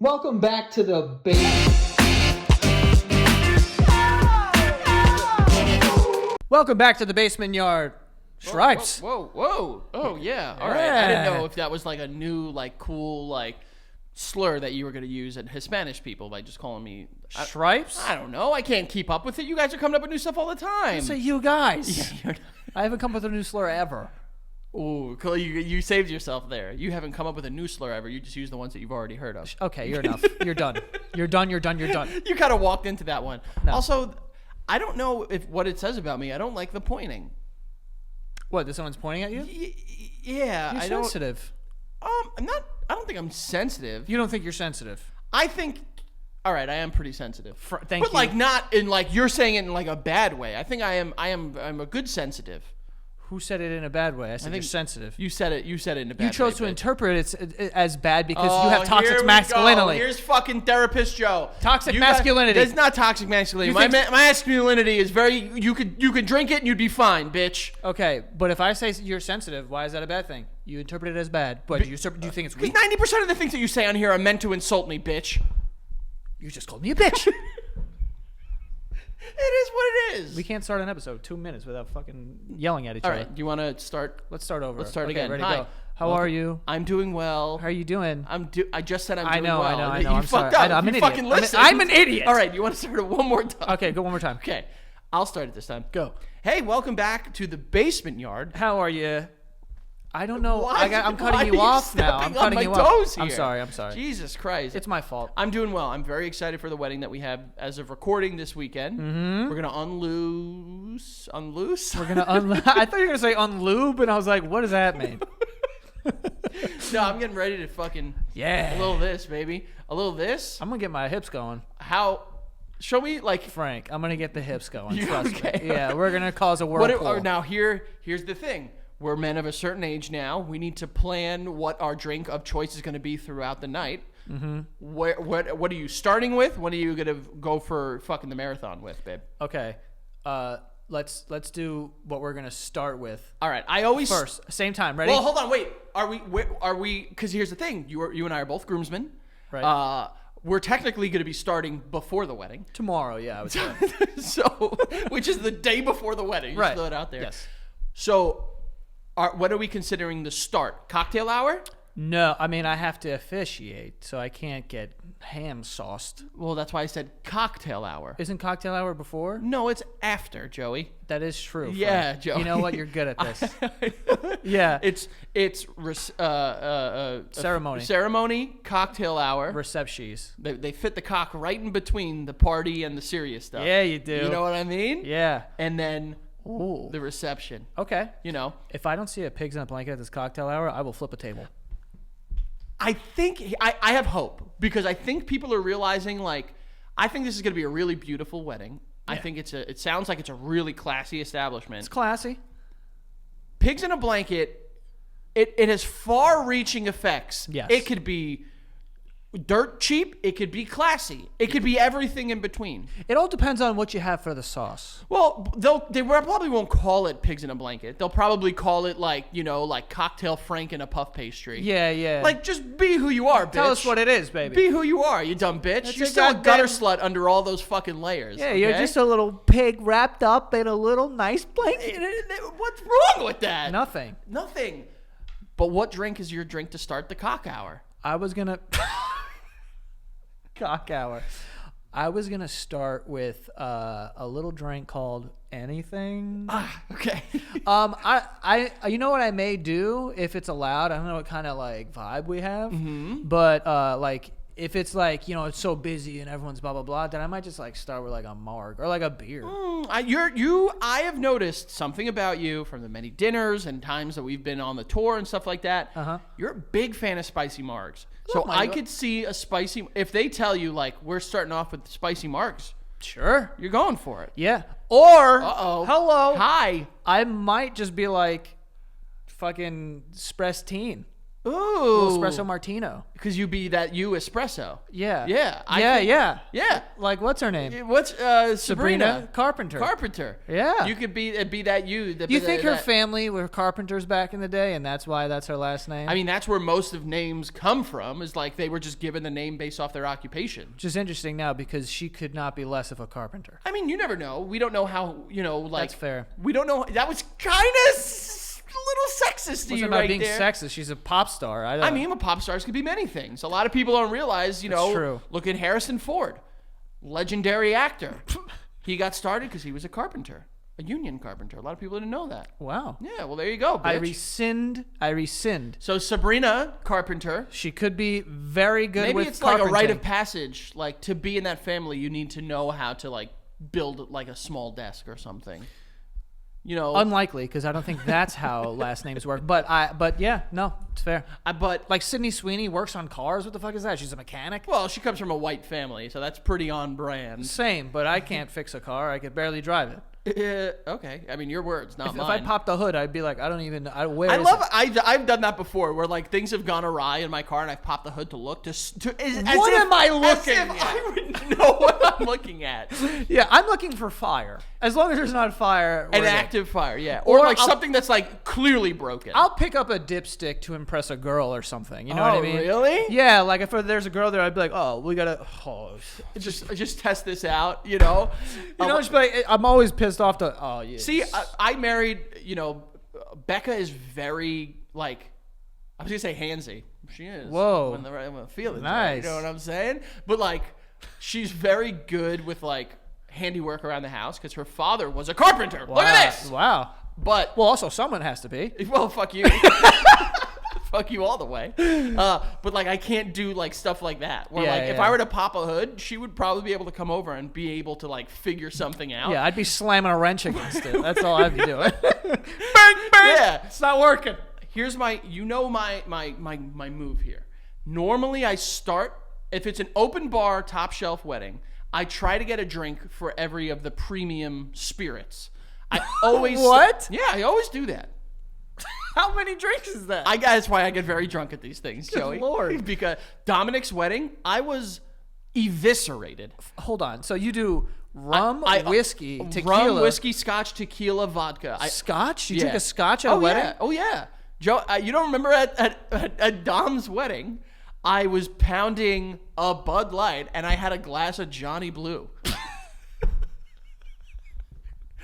Welcome back to the basement. Welcome back to the basement yard. Stripes. Whoa. Oh, yeah. All right. I didn't know if that was like a new, like, cool, like, slur that you were going to use at Hispanic people by just calling me... Stripes? I don't know. I can't keep up with it. You guys are coming up with new stuff all the time. Say you guys. Yeah, you're I haven't come up with a new slur ever. Ooh, cool. You saved yourself there. You haven't come up with a new slur ever. You just use the ones that you've already heard of. Okay, you're enough. You're done. You're done. You kind of walked into that one. No. Also, I don't know if what it says about me. I don't like the pointing. What, that someone's pointing at you? Yeah. You're sensitive. I'm not. I don't think I'm sensitive. You don't think you're sensitive? I think. All right, I am pretty sensitive. Thank you. But like not in like you're saying it in like a bad way. I think I'm a good sensitive. Who said it in a bad way? I said you're sensitive. You said it in a bad way. You chose to interpret it as bad because you have here toxic we masculinity. go. Here's fucking therapist Joe. Toxic masculinity. It's not toxic masculinity. My masculinity is very. You could drink it and you'd be fine, bitch. Okay, but if I say you're sensitive, why is that a bad thing? You interpret it as bad, but do you think it's weak? 90% of the things that you say on here are meant to insult me, bitch. You just called me a bitch. It is what it is. We can't start an episode 2 minutes without fucking yelling at each All other. right, do you want to start? Let's start over. Let's start okay, again. Ready Hi. to go. How are you? I'm doing well. How are you doing? I just said I'm doing well. I know. You I'm fucked sorry. up. I know, I'm an idiot. Fucking listen. I'm an idiot. All right, you want to start it one more time? Okay, go one more time. Okay, I'll start it this time. Go. Hey, welcome back to the basement yard. How are you? I don't know. Why I'm are cutting you off now. stepping I'm cutting on you my off. toes I'm here? sorry. Jesus Christ. It's my fault. I'm doing well. I'm very excited for the wedding that we have as of recording this weekend. Mm-hmm. We're gonna unloose. We're gonna I thought you were gonna say unlube, and I was like, what does that mean? No, I'm getting ready to fucking Yeah. a little this, baby. A little this. I'm gonna get my hips going. How? Show me like. Frank, I'm gonna get the hips going. You Trust okay? me. Yeah, we're gonna cause a whirlpool. Now here's the thing. We're men of a certain age now. We need to plan what our drink of choice is going to be throughout the night. Mm-hmm. What are you starting with? What are you going to go for fucking the marathon with, babe? Okay. Let's do what we're gonna start with. All right. I always First, same time. Ready? Well, hold on. Wait. Are we? Because here's the thing. You and I are both groomsmen. Right. We're technically going to be starting before the wedding. Tomorrow, yeah, I would say. So, which is the day before the wedding. Just Right. throw it out there. Yes. So, what are we considering the start? Cocktail hour? No, I mean I have to officiate, so I can't get ham sauced. Well, that's why I said cocktail hour. Isn't cocktail hour before? No, it's after, Joey. That is true. Yeah, Frank. Joey. You know what? You're good at this. Yeah. It's Ceremony. Ceremony, cocktail hour. Receptions. They fit the cock right in between the party and the serious stuff. Yeah, you do. You know what I mean? Yeah. And then Ooh. the reception. Okay. You know. If I don't see a pigs in a blanket at this cocktail hour, I will flip a table. I think I have hope because I think people are realizing I think this is going to be a really beautiful wedding. Yeah. I think it sounds like it's a really classy establishment. It's classy. Pigs in a blanket, it has far-reaching effects. Yes. It could be dirt cheap. It could be classy. It could be everything in between. It all depends on what you have for the sauce. Well, they probably won't call it pigs in a blanket. They'll probably call it like cocktail frank and a puff pastry. Yeah. Like just be who you are, bitch. Tell us what it is, baby. Be who you are, you dumb bitch. That's You're a still a goddamn- gutter slut under all those fucking layers. Yeah, okay? you're just a little pig wrapped up in a little nice blanket. What's wrong with that? Nothing. But what drink is your drink to start the cock hour? I was gonna cock hour. I was gonna start with a little drink called anything. Okay. I you know what I may do if it's allowed. I don't know what kind of like vibe we have, but like if it's like it's so busy and everyone's blah blah blah, then I might just like start with like a marg or like a beer. I have noticed something about you from the many dinners and times that we've been on the tour and stuff like that. You're a big fan of spicy margs. So I could see a spicy. If they tell you like we're starting off with spicy margs, Sure. you're going for it. Yeah. Or Uh-oh. hello. Hi. I might just be like fucking Spress teen. Ooh. Little espresso martino. Because you espresso. Yeah. Yeah. Yeah. Like, what's her name? What's Sabrina Carpenter. Carpenter. Yeah. You could be that you. You think her family were carpenters back in the day, and that's why that's her last name? I mean, that's where most of names come from, is like they were just given the name based off their occupation. Which is interesting now because she could not be less of a carpenter. I mean, you never know. We don't know how, like. That's fair. We don't know. That was kind of a little sexist to you about right being there. sexist. She's a pop star. I mean, pop stars could be many things. A lot of people don't realize, true. Look at Harrison Ford, legendary actor. He got started because he was a carpenter, a union carpenter. A lot of people didn't know that. Wow. Yeah, well, there you go, bitch. I rescind. So Sabrina Carpenter. She could be very good Maybe with it's like a rite of carpenting. passage. Like, to be in that family, you need to know how to, like, build, like, a small desk or something. Unlikely, because I don't think that's how last names work. But yeah, no, it's fair. But like Sydney Sweeney works on cars. What the fuck is that? She's a mechanic. Well, she comes from a white family, so that's pretty on brand. Same, but I can't fix a car. I could barely drive it. Okay, I mean your words, not mine. If I popped the hood, I'd be like, I don't even. I've done that before, where like things have gone awry in my car, and I've popped the hood to look What am I looking as if at? I would know what I'm looking at. Yeah, I'm looking for fire. As long as there's not fire. An active fire, yeah, or like something that's like clearly broken. I'll pick up a dipstick to impress a girl or something. You know what I mean? Really? Yeah, like if there's a girl there, I'd be like, oh, we gotta. Just test this out, just be like, I'm always pissed off to. Oh yeah. See, I married, Becca is very, like, I was going to say handsy. She is. Whoa. When the feeling's Nice. right, you know what I'm saying? But, like, she's very good with, like, handiwork around the house because her father was a carpenter. Wow. Look at this. Wow. But. Well, also, someone has to be. Well, fuck you. Fuck you all the way. But, like, I can't do, like, stuff like that. Where, if I were to pop a hood, she would probably be able to come over and be able to, like, figure something out. Yeah, I'd be slamming a wrench against it. That's all I'd be doing. Bang, bang. Yeah. It's not working. Here's my move here. Normally, I start, if it's an open bar, top shelf wedding, I try to get a drink for every of the premium spirits. I always. What? Yeah, I always do that. How many drinks is that? That's why I get very drunk at these things, Joey. Good Lord. Because Dominic's wedding, I was eviscerated. Hold on. So you do rum, whiskey, tequila. Rum, whiskey, scotch, tequila, vodka. Scotch? You drink a scotch at a wedding? Yeah. Oh, yeah. Joe, you don't remember at Dom's wedding, I was pounding a Bud Light, and I had a glass of Johnny Blue.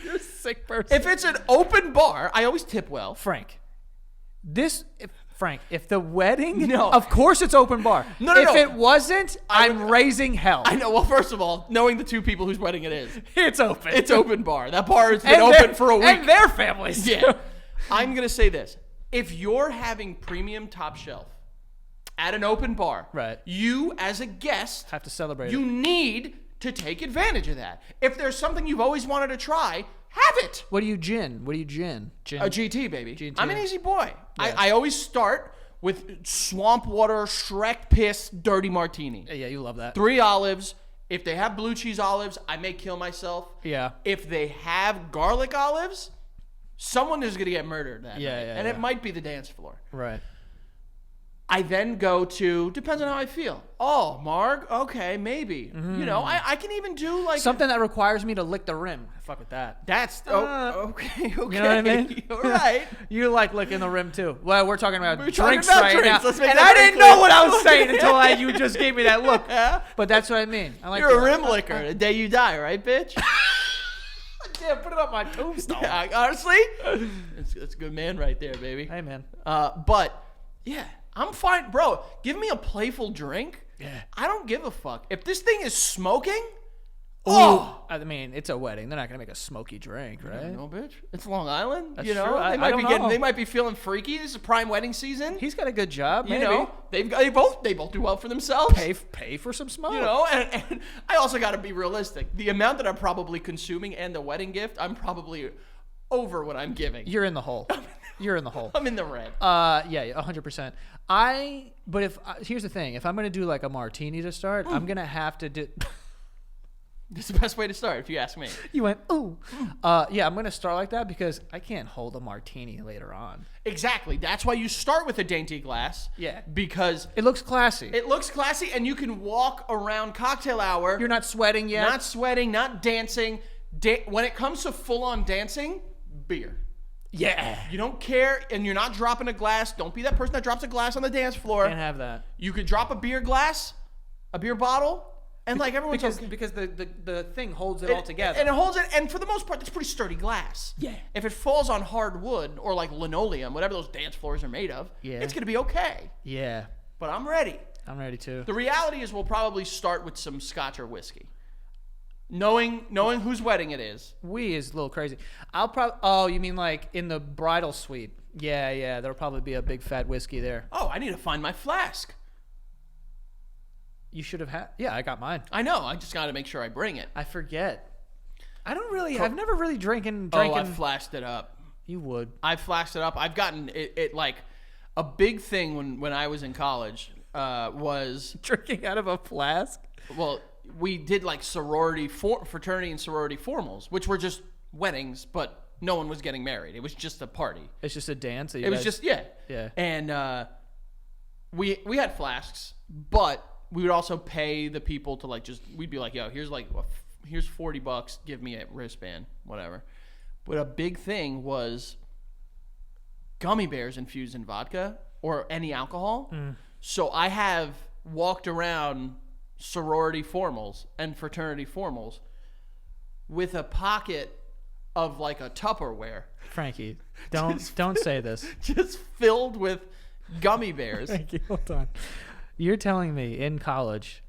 You're a sick person. If it's an open bar, I always tip well. Frank, if the wedding, No. of course it's open bar. No. If it wasn't, I'm raising hell. I know. Well, first of all, knowing the two people whose wedding it is, It's open. it's open bar. That bar has been open for a week. And their families. Yeah. I'm going to say this. If you're having premium top shelf at an open bar, Right. you as a guest Have to celebrate you it. need to take advantage of that. If there's something you've always wanted to try, have it. What do you gin? Gin. A GT, baby. GT. I'm an easy boy. Yeah. I always start with swamp water, Shrek piss, dirty martini. Yeah, you love that. 3 olives. If they have blue cheese olives, I may kill myself. Yeah. If they have garlic olives, someone is going to get murdered that night. And it might be the dance floor. Right. I then go to, depends on how I feel. Oh, Marg, okay, maybe. Mm-hmm. I can even do like Something that requires me to lick the rim. I fuck with that. That's okay. You know what I mean? All right. You like licking the rim too. Well, we're talking about drinks talking about right drinks. now. Let's make And that I very didn't clear. know what I was saying until you just gave me that look. But that's what I mean. I like You're a that. rim licker the day you die, right, bitch? Yeah, put it on my tombstone. Yeah, honestly, it's a good man right there, baby. Hey, man. But yeah, I'm fine, bro. Give me a playful drink. Yeah. I don't give a fuck if this thing is smoking. Oh, I mean, it's a wedding. They're not gonna make a smoky drink, right? No, bitch. It's Long Island. That's you know, true. they I might don't be getting. know. They might be feeling freaky. This is prime wedding season. He's got a good job. You Maybe. know, they both do well for themselves. Pay for some smoke. You know, and I also got to be realistic. The amount that I'm probably consuming and the wedding gift, I'm probably over what I'm giving. You're in the hole. You're in the hole. I'm in the red. Yeah, 100%. But here's the thing. If I'm gonna do like a martini to start, I'm gonna have to do. That's the best way to start, if you ask me. You went, ooh. Yeah, I'm going to start like that because I can't hold a martini later on. Exactly. That's why you start with a dainty glass. Yeah. Because it looks classy. It looks classy, and you can walk around cocktail hour. You're not sweating yet. Not sweating, not dancing. When it comes to full-on dancing, beer. Yeah. You don't care, and you're not dropping a glass. Don't be that person that drops a glass on the dance floor. Can't have that. You could drop a beer glass, a beer bottle, and like everyone's because the thing holds it all together. And it holds it, and for the most part, it's pretty sturdy glass. Yeah. If it falls on hard wood or like linoleum, whatever those dance floors are made of, it's gonna be okay. Yeah. But I'm ready. I'm ready too. The reality is, we'll probably start with some scotch or whiskey. Knowing whose wedding it is. We is a little crazy. I'll probably. Oh, you mean like in the bridal suite? Yeah. There'll probably be a big fat whiskey there. Oh, I need to find my flask. You should have had. Yeah, I got mine. I know. I just got to make sure I bring it. I forget. I've never really drinking. Oh, I flashed it up. You would. I flashed it up. I've gotten it like a big thing when I was in college was drinking out of a flask. Well, we did like fraternity and sorority formals, which were just weddings, but no one was getting married. It was just a party. It's just a dance. It was just yeah. And we had flasks, but we would also pay the people to we'd be like, yo, here's $40, give me a wristband, whatever. But a big thing was gummy bears infused in vodka or any alcohol. So I have walked around sorority formals and fraternity formals with a pocket of like a Tupperware. Frankie, don't say this. Just filled with gummy bears. Frankie, hold on. You're telling me in college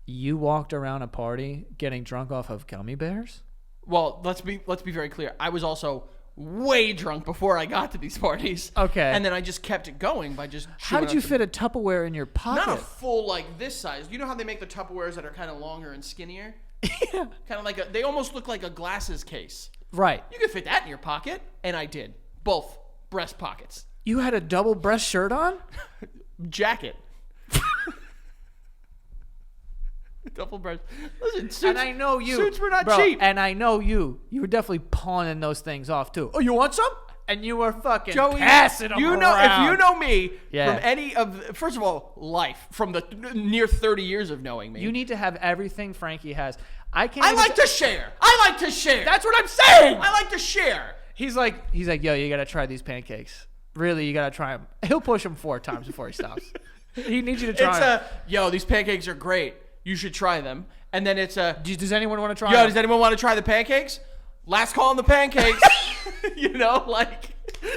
you walked around a party getting drunk off of gummy bears? Well, let's be very clear. I was also way drunk before I got to these parties. Okay. And then I just kept it going by just How did you fit a Tupperware in your pocket? Not a full like this size. You know how they make the Tupperwares that are kind of longer and skinnier? Yeah. Kind of like they almost look like a glasses case. Right. You could fit that in your pocket, and I did. Both breast pockets. You had a double breast shirt on? Jacket. Double breast. Listen, suits, and I know you. Suits were not bro, cheap. And I know you. You were definitely pawning those things off too. Oh, you want some? And you were fucking Joey, passing them around. If you know me from any of, first of all, life, from the near 30 years of knowing me. You need to have everything Frankie has. I like to share. I like to share. That's what I'm saying. I like to share. He's like, yo, you got to try these pancakes. Really, you got to try them. He'll push them 4 times before he stops. He needs you to try them. Yo, these pancakes are great. You should try them. And then it's does anyone want to try them? them? Does anyone want to try the pancakes? Last call on the pancakes.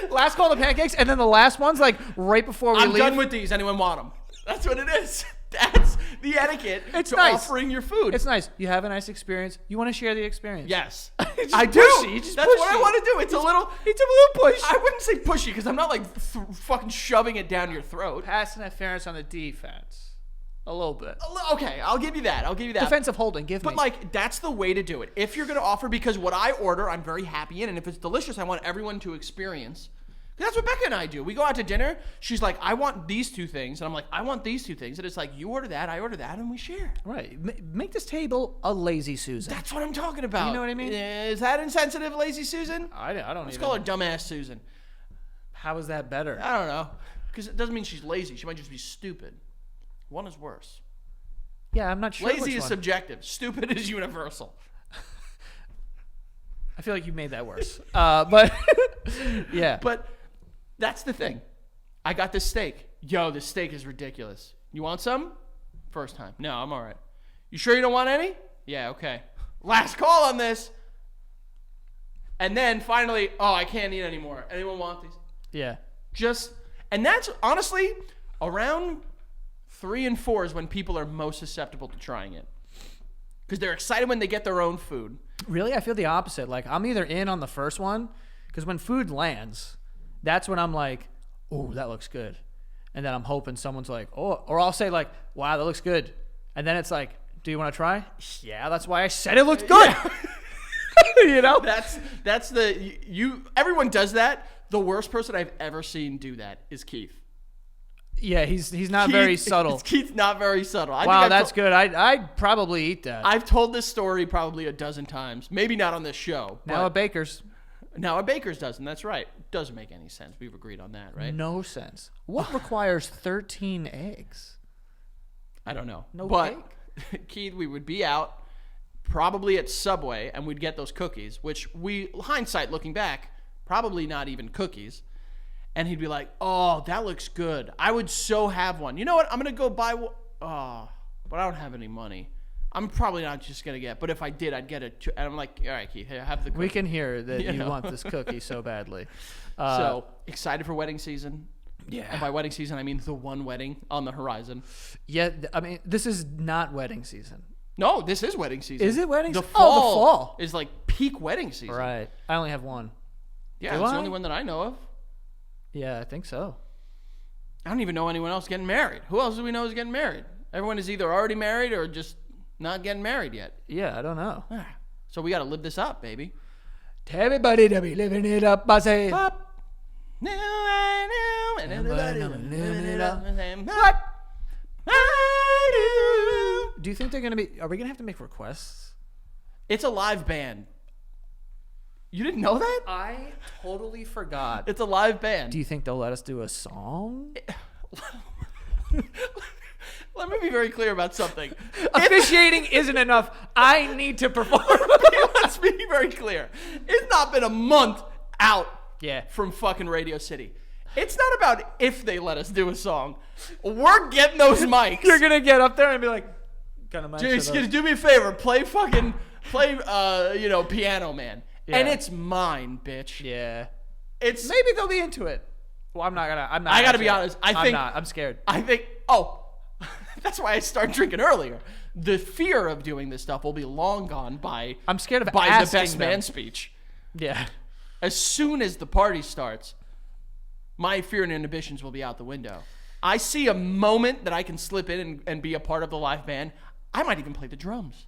Last call on the pancakes, and then the last one's like right before we leave. I'm done with these. Anyone want them? That's what it is. That's the etiquette to offering your food. It's nice. You have a nice experience. You want to share the experience. Yes. I do. That's what I want to do. It's a little push. I wouldn't say pushy because I'm not like fucking shoving it down your throat. Pass interference on the defense. A little bit. Okay, I'll give you that. Defensive holding, give me. But like, that's the way to do it. If you're going to offer, because what I order, I'm very happy in, and if it's delicious, I want everyone to experience. That's what Becca and I do. We go out to dinner. She's like, I want these 2 things. And I'm like, I want these 2 things. And it's like, you order that, I order that, and we share. Right. Make this table a lazy Susan. That's what I'm talking about. You know what I mean? Is that insensitive, lazy Susan? I don't Let's call her dumbass Susan. How is that better? I don't know. Because it doesn't mean she's lazy. She might just be stupid. One is worse. Yeah, I'm not sure. Lazy is subjective. Stupid is universal. I feel like you made that worse. But yeah. But that's the thing. I got this steak. Yo, this steak is ridiculous. You want some? First time. No, I'm all right. You sure you don't want any? Yeah, okay. Last call on this. And then finally, I can't eat anymore. Anyone want these? Yeah. And that's honestly around 3 and 4 is when people are most susceptible to trying it. Because they're excited when they get their own food. Really? I feel the opposite. Like, I'm either in on the first one, because when food lands, that's when I'm like, oh, that looks good. And then I'm hoping someone's like, oh, or I'll say like, wow, that looks good. And then it's like, do you want to try? Yeah, that's why I said it looked good. You know? That's everyone does that. The worst person I've ever seen do that is Keith. Yeah, he's not very subtle. Keith's not very subtle. Wow, that's good. I'd probably eat that. I've told this story probably a dozen times. Maybe not on this show. Now a Baker's. Now a Baker's doesn't. That's right. Doesn't make any sense. We've agreed on that, right? No sense. What requires 13 eggs? I don't know. No but, cake? Keith, we would be out probably at Subway, and we'd get those cookies, which hindsight looking back, probably not even cookies. And he'd be like, oh, that looks good. I would so have one. You know what? I'm going to go buy one. Oh, but I don't have any money. I'm probably not just going to get, but if I did, I'd get it. And I'm like, all right, Keith, here, have the cookie. We can hear that you want this cookie so badly. So excited for wedding season. Yeah. And by wedding season, I mean the one wedding on the horizon. Yeah, I mean, this is not wedding season. No, this is wedding season. Is it wedding season? The fall, the fall is like peak wedding season. Right. I only have one. Yeah, it's the only one that I know of. Yeah, I think so. I don't even know anyone else getting married. Who else do we know is getting married? Everyone is either already married or just not getting married yet. Yeah, I don't know. So we got to live this up, baby. To everybody to be living it up, I say. Up. New I know, and everybody living it up. What? I do. Do you think they're going to be... Are we going to have to make requests? It's a live band. You didn't know that? I totally forgot. It's a live band. Do you think they'll let us do a song? Let me be very clear about something. Officiating isn't enough. I need to perform. Let's be very clear. It's not been a month out from fucking Radio City. It's not about if they let us do a song. We're getting those mics. You're going to get up there and be like, just do me a favor. Play Piano Man. Yeah. And it's mine, bitch. Yeah. It's maybe they'll be into it. Well, I'm not. I gotta be honest. I'm scared. I think. Oh, that's why I started drinking earlier. The fear of doing this stuff will be long gone by. I'm scared of by the them. best man speech. Yeah. As soon as the party starts, my fear and inhibitions will be out the window. I see a moment that I can slip in and be a part of the live band. I might even play the drums.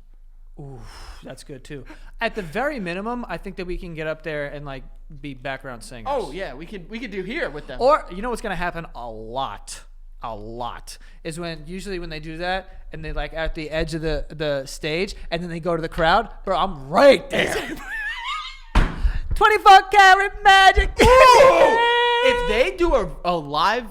Ooh, that's good too. At the very minimum, I think that we can get up there and like be background singers. Oh yeah, we could do here with them. Or you know what's gonna happen a lot is when they do that and they like at the edge of the stage and then they go to the crowd. Bro, I'm right there. 24 karat magic. If they do a live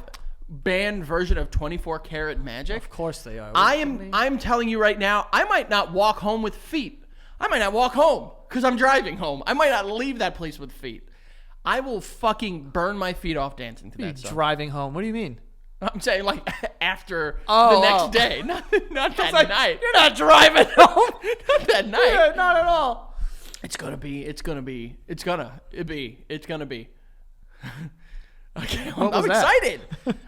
band version of 24 karat magic, of course they are. I'm telling you right now, I might not walk home with feet. I might not walk home because I'm driving home. I might not leave that place with feet. I will fucking burn my feet off dancing to that song. Driving home? What do you mean? I'm saying like after the next day, not that night. You're not driving home. Not that night. Yeah, not at all. It's gonna be. Okay, I'm excited.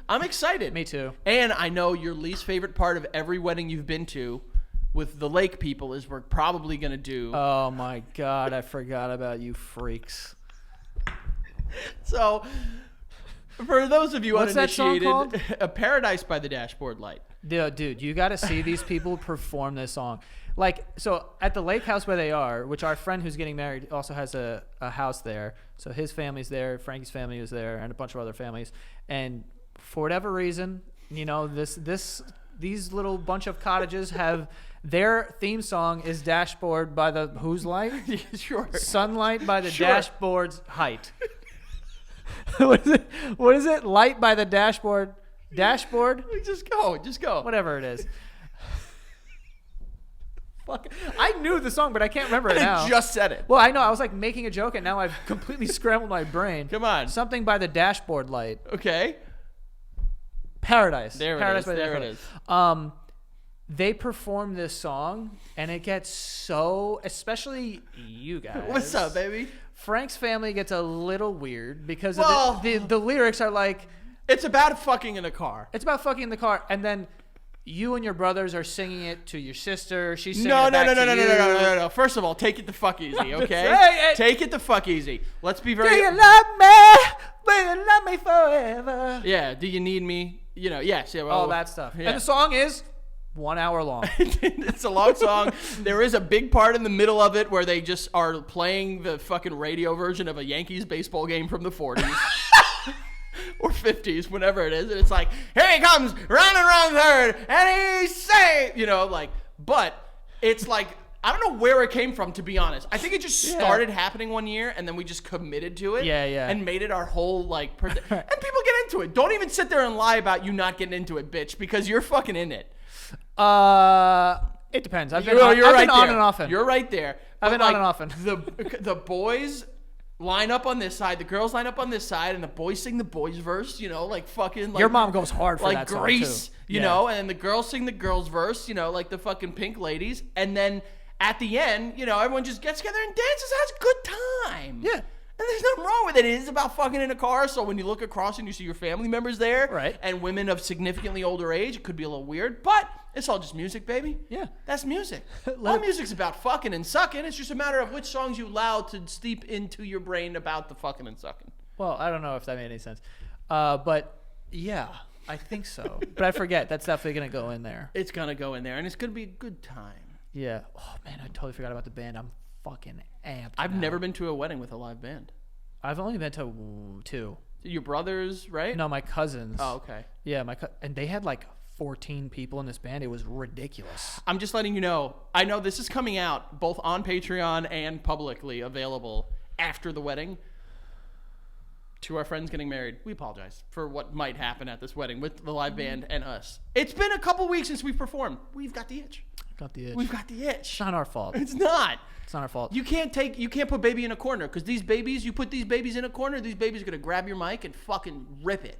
I'm excited. Me too. And I know your least favorite part of every wedding you've been to with the lake people is we're probably going to do... Oh, my God. I forgot about you freaks. So, for those of you What's uninitiated, that song called? A Paradise by the Dashboard Light. Dude, you got to see these people perform this song. Like, so at the lake house where they are, which our friend who's getting married also has a house there. So his family's there, Frankie's family is there, and a bunch of other families. And for whatever reason, you know, these little bunch of cottages have their theme song is Dashboard by the whose light? Sure. Sunlight by the dashboard's height. What is it? Light by the dashboard. Dashboard? Just go. Whatever it is. Fuck. I knew the song, but I can't remember it now. I just said it. Well, I know. I was like making a joke, and now I've completely scrambled my brain. Come on. Something by the dashboard light. Okay. Paradise. Paradise by the There it is. They perform this song, and it gets so, especially you guys. What's up, baby? Frank's family gets a little weird because of the lyrics are like... It's about fucking in a car. It's about fucking in the car, and then you and your brothers are singing it to your sister. She's singing No. it back to you. No. First of all, take it the fuck easy, okay? Take it the fuck easy. Let's be very... Do you love me? Will you love me forever? Yeah, do you need me? You know, yes. Yeah, all that stuff. Yeah. And the song is 1 hour long. It's a long song. There is a big part in the middle of it where they just are playing the fucking radio version of a Yankees baseball game from the 40s. or 50s, whatever it is. And it's like, here he comes, round and round third, and he's safe. But it's like, I don't know where it came from, to be honest. I think it just started happening one year, and then we just committed to it. And made it our whole, and people get into it. Don't even sit there and lie about you not getting into it, bitch, because you're fucking in it. It depends. I've been on there. and often. You're right there. I've been on and often. The boys line up on this side, the girls line up on this side, and the boys sing the boys verse, fucking your mom goes hard for that song Grease, too. you know, and then the girls sing the girls verse, like the fucking Pink Ladies, and then at the end, everyone just gets together and dances, has a good time. Yeah. And there's nothing wrong with it. It is about fucking in a car, so when you look across and you see your family members there, right, and women of significantly older age, it could be a little weird, but it's all just music, baby. Yeah. That's music. All music's about fucking and sucking. It's just a matter of which songs you allow to steep into your brain about the fucking and sucking. Well, I don't know if that made any sense. But, yeah, I think so. But I forget. That's definitely going to go in there. It's going to go in there, and it's going to be a good time. Yeah. Oh, man, I totally forgot about the band. I'm fucking amped. I've never been to a wedding with a live band. I've only been to 2. Your brothers, right? No, my cousins. Oh, okay. Yeah, and they had 14 people in this band. It was ridiculous. I'm just letting you know. I know this is coming out both on Patreon and publicly available after the wedding. To our friends getting married, we apologize for what might happen at this wedding with the live band and us. It's been a couple weeks since we've performed. We've got the itch. We've got the itch. It's not our fault. It's not. It's not our fault. You can't put baby in a corner, because you put these babies in a corner, these babies are going to grab your mic and fucking rip it.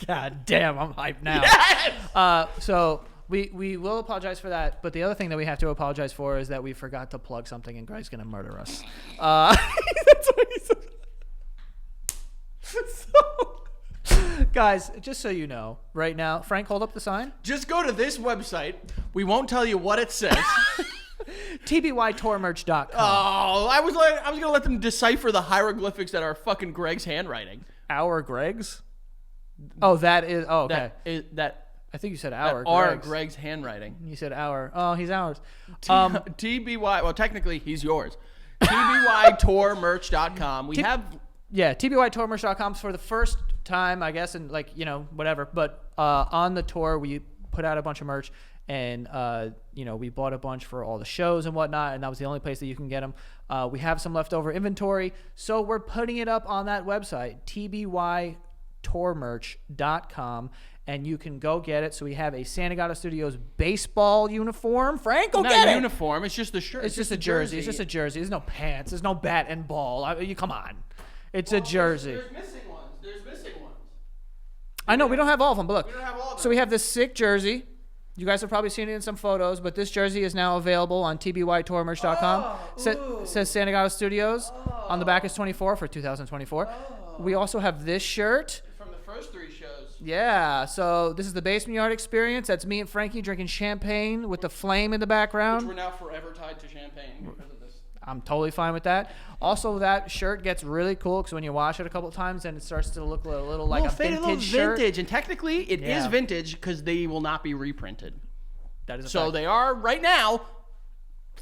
God damn, I'm hyped now. Yes! So we will apologize for that, but the other thing that we have to apologize for is that we forgot to plug something and Greg's going to murder us. That's what he said. So, guys, just so you know, right now, Frank, hold up the sign. Just go to this website. We won't tell you what it says. tbytourmerch.com. Oh, I was going to let them decipher the hieroglyphics that are fucking Greg's handwriting. Our Greg's? Oh, that is. Oh, okay. That I think you said our. Greg's handwriting. You said our. Oh, he's ours. TBY. Well, technically, he's yours. tbytourmerch.com. We have. Yeah, tbytourmerch.com for the first time, I guess, and whatever. But on the tour, we put out a bunch of merch, and we bought a bunch for all the shows and whatnot, and that was the only place that you can get them. We have some leftover inventory, so we're putting it up on that website, tbytourmerch.com, and you can go get it. So we have a Santa Gata Studios baseball uniform. Frank, go get it. Not a uniform. It's just the shirt. It's just a jersey. It's just a jersey. There's no pants. There's no bat and ball. Come on. It's a jersey. There's missing ones. I know. We don't have all of them, but look. We don't have all of them. So we have this sick jersey. You guys have probably seen it in some photos, but this jersey is now available on tbytourmerch.com. Says Santa Gata Studios. On the back is 24 for 2024. We also have this shirt. From the first 3 shows. Yeah. So this is the Basement Yard Experience. That's me and Frankie drinking champagne with the flame in the background. Which we're now forever tied to champagne because of this. I'm totally fine with that. Also, that shirt gets really cool because when you wash it a couple of times, then it starts to look a little like a vintage shirt. And technically, it is vintage because they will not be reprinted. That is a so fact. They are right now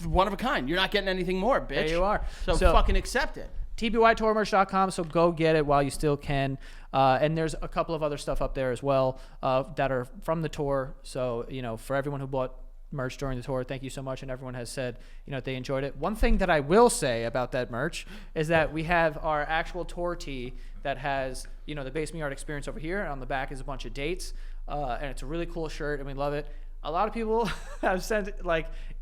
one of a kind. You're not getting anything more, bitch. There you are. So fucking accept it. tbytourmerch.com. So go get it while you still can. And there's a couple of other stuff up there as well that are from the tour. So for everyone who bought merch during the tour, thank you so much, and everyone has said they enjoyed it. One thing that I will say about that merch is that we have our actual tour tee that has the Basement Yard Experience over here, and on the back is a bunch of dates, and it's a really cool shirt and we love it. A lot of people have sent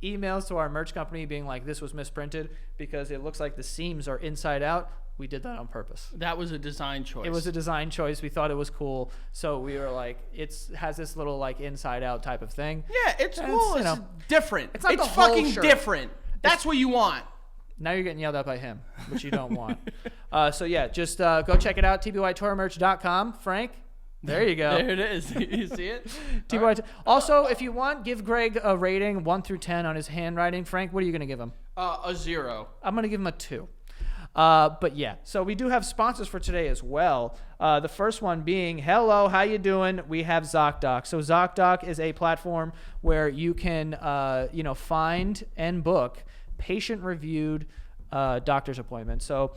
emails to our merch company being like, this was misprinted because it looks like the seams are inside out. We did that on purpose. That was a design choice. It was a design choice. We thought it was cool. So we were like, it has this little inside out type of thing. Yeah, it's cool. It's different. It's not the whole fucking shirt. different. That's what you want. Now you're getting yelled at by him, which you don't want. So yeah, just go check it out. tbytourmerch.com. Frank, there you go. There it is. You see it? Right. Also, if you want, give Greg a rating 1 through 10 on his handwriting. Frank, what are you going to give him? A 0. I'm going to give him a 2. But yeah, so we do have sponsors for today as well. The first one being, hello, how you doing? We have ZocDoc. So ZocDoc is a platform where you can, find and book patient-reviewed doctor's appointments. So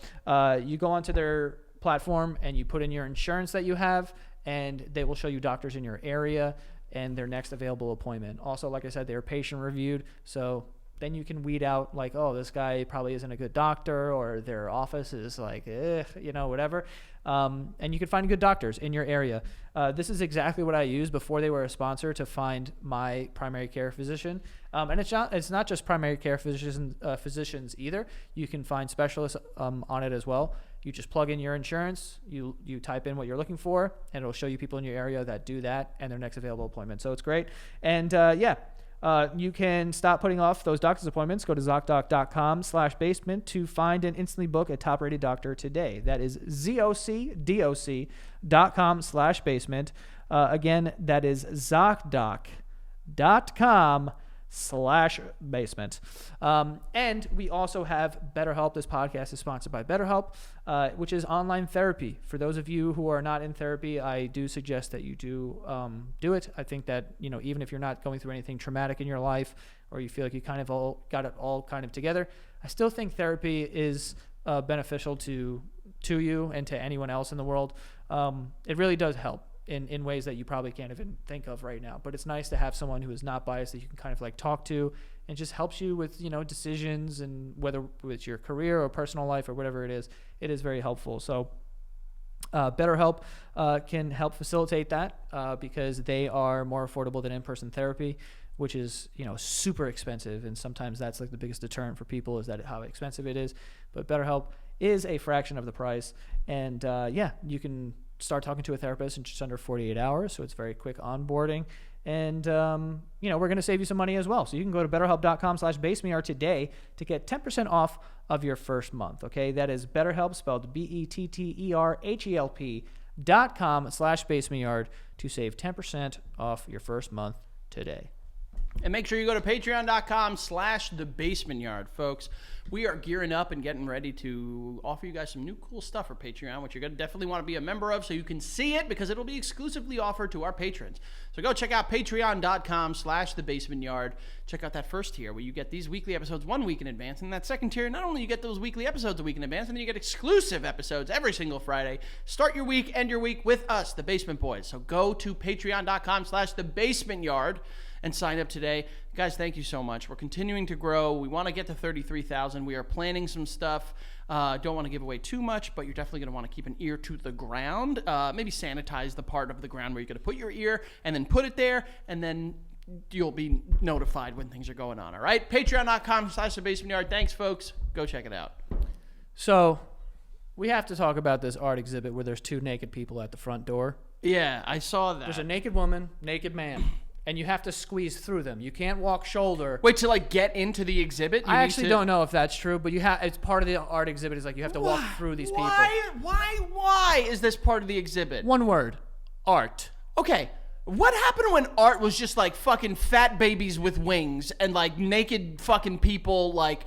you go onto their platform and you put in your insurance that you have, and they will show you doctors in your area and their next available appointment. Also, like I said, they're patient reviewed, so then you can weed out like, oh, this guy probably isn't a good doctor, or their office is like, whatever. And you can find good doctors in your area. This is exactly what I used before they were a sponsor to find my primary care physician. And it's not just primary care physicians either. You can find specialists on it as well. You just plug in your insurance, you type in what you're looking for, and it'll show you people in your area that do that and their next available appointment. So it's great. And you can stop putting off those doctor's appointments. Go to ZocDoc.com/basement to find and instantly book a top-rated doctor today. That is ZocDoc.com/basement. Again, that is ZocDoc.com/basement. And we also have BetterHelp. This podcast is sponsored by BetterHelp, which is online therapy. For those of you who are not in therapy, I do suggest that you do it. I think that, even if you're not going through anything traumatic in your life, or you feel like you kind of all got it all kind of together, I still think therapy is beneficial to you and to anyone else in the world. It really does help in ways that you probably can't even think of right now. But it's nice to have someone who is not biased that you can kind of like talk to, and just helps you with, decisions, and whether it's your career or personal life or whatever it is very helpful. So BetterHelp can help facilitate that because they are more affordable than in-person therapy, which is, super expensive. And sometimes that's like the biggest deterrent for people, is that how expensive it is. But BetterHelp is a fraction of the price. And you can start talking to a therapist in just under 48 hours. So it's very quick onboarding. And, we're going to save you some money as well. So you can go to BetterHelp.com/BaseMeYard today to get 10% off of your first month. Okay. That is BetterHelp, spelled BetterHelp.com/BaseMeYard to save 10% off your first month today. And make sure you go to patreon.com/thebasementyard, folks. We are gearing up and getting ready to offer you guys some new cool stuff for Patreon, which you're going to definitely want to be a member of so you can see it, because it'll be exclusively offered to our patrons. So go check out patreon.com/thebasementyard. Check out that first tier where you get these weekly episodes 1 week in advance. And that second tier, not only you get those weekly episodes a week in advance, and then you get exclusive episodes every single Friday. Start your week, end your week with us, the Basement Boys. So go to patreon.com/thebasementyard and sign up today. Guys, thank you so much. We're continuing to grow. We want to get to 33,000. We are planning some stuff. Don't want to give away too much, but you're definitely going to want to keep an ear to the ground. Maybe sanitize the part of the ground where you're going to put your ear, and then put it there, and then you'll be notified when things are going on, all right? Patreon.com/thebasementyard. Thanks, folks. Go check it out. So we have to talk about this art exhibit where there's two naked people at the front door. Yeah, I saw that. There's a naked woman, naked man. And you have to squeeze through them. You can't walk shoulder. Wait, to like get into the exhibit? I actually don't know if that's true, but it's part of the art exhibit. Is like you have to walk through these people. Why is this part of the exhibit? One word: art. Okay, what happened when art was just like fucking fat babies with wings and like naked fucking people like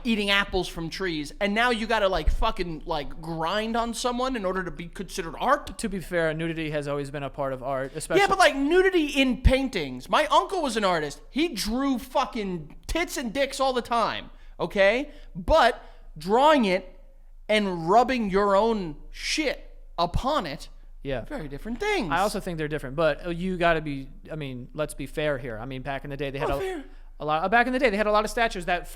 eating apples from trees, and now you gotta like fucking like grind on someone in order to be considered art? To be fair, nudity has always been a part of art, especially. Yeah, but like nudity in paintings. My uncle was an artist. He drew fucking tits and dicks all the time, okay? But drawing it and rubbing your own shit upon it, yeah, very different things. I also think they're different, but you gotta be, let's be fair here. Back in the day, they had a lot. Back in the day, they had a lot of statues that,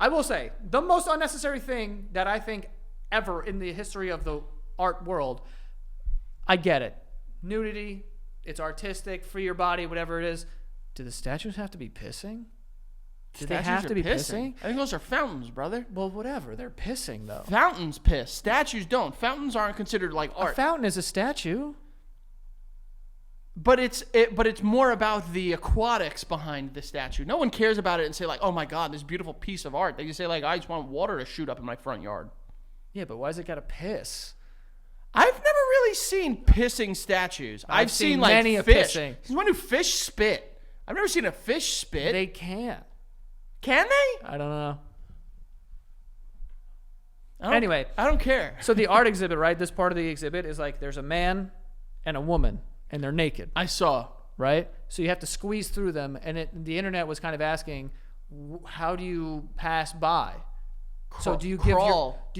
I will say, the most unnecessary thing that I think ever in the history of the art world. I get it. Nudity, it's artistic, free your body, whatever it is. Do the statues have to be pissing? Do they have to be pissing? I think those are fountains, brother. Well, whatever. They're pissing, though. Fountains piss. Statues don't. Fountains aren't considered like art. A fountain is a statue. But it's more about the aquatics behind the statue. No one cares about it and say like, oh my God, this beautiful piece of art. They just say like, I just want water to shoot up in my front yard. Yeah, but why does it gotta piss? I've never really seen pissing statues. I've seen like many fish. Pissing. When do fish spit? I've never seen a fish spit. They can't. Can they? I don't know. Anyway, I don't care. So the art exhibit, right? This part of the exhibit is like there's a man and a woman, and they're naked. I saw. Right? So you have to squeeze through them, and the internet was kind of asking, how do you pass by? So do you give crawl?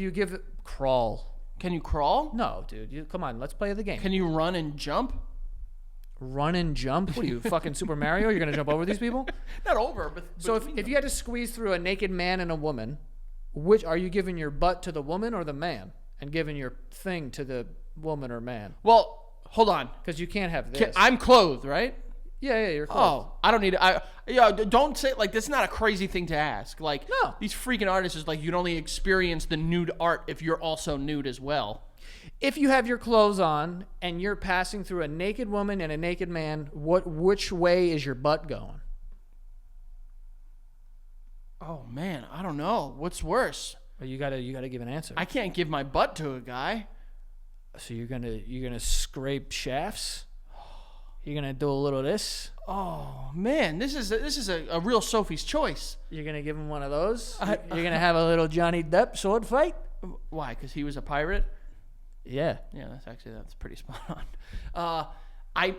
crawl? Can you crawl? No, dude. Come on, let's play the game. Can you run and jump? Run and jump? What are you, fucking Super Mario? You're gonna jump over these people? Not over, but So if you had to squeeze through a naked man and a woman, which are you giving your butt to the woman or the man, and giving your thing to the woman or man? Well, hold on. Because you can't have this. I'm clothed, right? Yeah, you're clothed. Oh, I don't need to. Don't say like that's not a crazy thing to ask. Like, no, these freaking artists is like you'd only experience the nude art if you're also nude as well. If you have your clothes on and you're passing through a naked woman and a naked man, which way is your butt going? Oh man, I don't know. What's worse? Well, you gotta give an answer. I can't give my butt to a guy. So you're gonna scrape shafts? You're gonna do a little of this? Oh man, this is a real Sophie's choice. You're gonna give him one of those? You're gonna have a little Johnny Depp sword fight? Why? Because he was a pirate. Yeah. Yeah, that's pretty spot on. I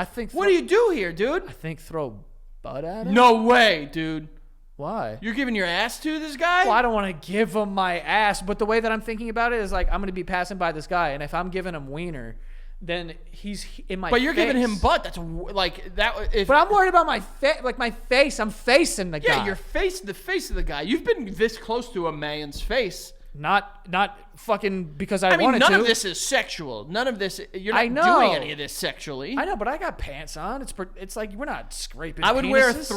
think. What do you do here, dude? I think throw butt at him. No way, dude. Why? You're giving your ass to this guy? Well, I don't want to give him my ass, but the way that I'm thinking about it is like I'm gonna be passing by this guy, and if I'm giving him wiener, then he's in my. But you're face. giving him butt. That's like that. But I'm worried about my face. Like my face, I'm facing the guy. Yeah, your face, the face of the guy. You've been this close to a man's face. Not fucking because I mean, wanted to. none of this is sexual. None of this. You're not doing any of this sexually. I know, but I got pants on. It's like we're not scraping. I would penises.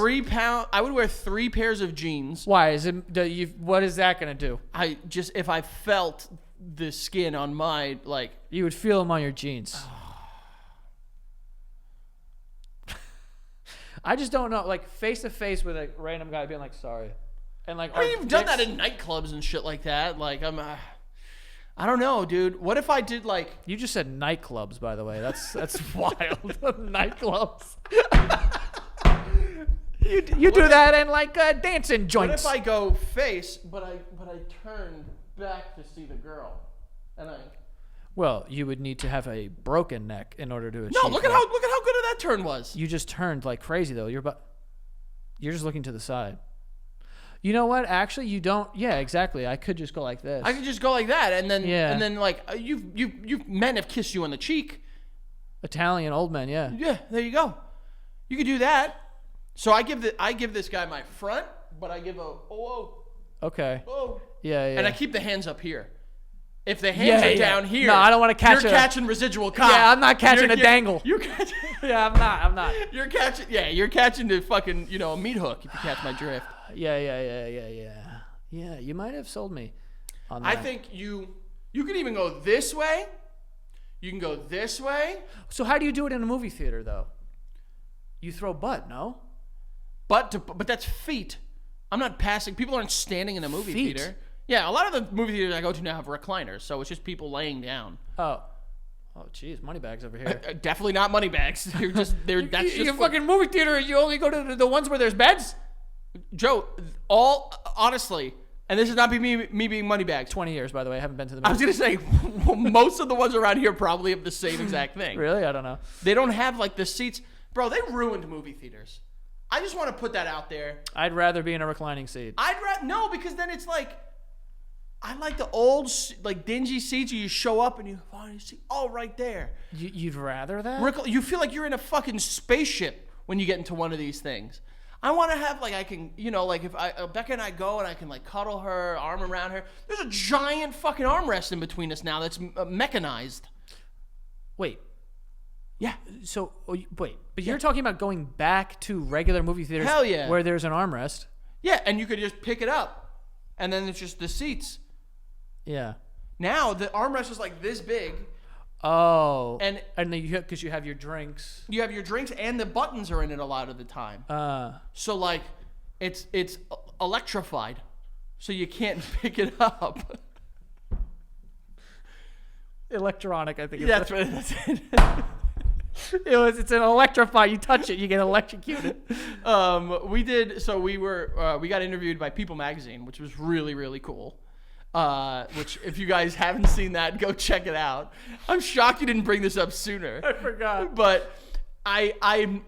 wear 3 pairs of jeans. Why is it? What is that gonna do? If I felt the skin on my like. You would feel them on your jeans. I just don't know. Like face to face with a random guy being like, sorry. And like, I mean, you've done that in nightclubs and shit like that. Like, I don't know, dude. What if I did like? You just said nightclubs, by the way. That's wild. Nightclubs. you do that in like dancing joints. What if I go face, but I turn back to see the girl, and I? Well, you would need to have a broken neck in order to achieve. No, look at how good that turn was. You just turned like crazy though. You're just looking to the side. You know what? Actually, you don't. Yeah, exactly. I could just go like this. I could just go like that, and then like you men have kissed you on the cheek. Italian old men, yeah. Yeah, there you go. You could do that. So I give this guy my front, but I give Okay. oh. Yeah. And I keep the hands up here. If the hands are down here, no, I don't want to catch. You're catching residual cock. Yeah, I'm not catching a dangle. You're catching. Yeah, I'm not. You're catching. Yeah, you're catching the fucking a meat hook if you catch my drift. Yeah. You might have sold me on that. I think you can even go this way. You can go this way. So how do you do it in a movie theater though? You throw butt, no? But that's feet. I'm not passing. People aren't standing in a movie Feet? theater. Yeah, a lot of the movie theaters I go to now have recliners, so it's just people laying down. Oh, jeez, money bags over here. Definitely not money bags. That's You're fucking movie theater. You only go to the ones where there's beds. Joe, honestly, and this is not me being money bags. 20 years, by the way. I haven't been to the movie. I was gonna say most of the ones around here probably have the same exact thing. Really? I don't know. They don't have like the seats, bro. They ruined movie theaters. I just want to put that out there. I'd rather be in a reclining seat. No, because then it's like. I like the old, like dingy seats where you show up and you find your seat. Oh, right there. You'd rather that? You feel like you're in a fucking spaceship when you get into one of these things. I want to have like I can, like if Becca and I go and I can like cuddle her, arm around her. There's a giant fucking armrest in between us now that's mechanized. Wait. Yeah. So wait, but you're talking about going back to regular movie theaters? Hell yeah. Where there's an armrest? Yeah, and you could just pick it up, and then it's just the seats. Yeah. Now the armrest is like this big. Oh. And then because you have your drinks. You have your drinks and the buttons are in it a lot of the time. So like it's electrified. So you can't pick it up. Electronic, I think. That's right. That's it. It's an electrify. You touch it, you get electrocuted. We got interviewed by People Magazine, which was really, really cool. Which if you guys haven't seen that, go check it out. I'm shocked you didn't bring this up sooner. I forgot. But I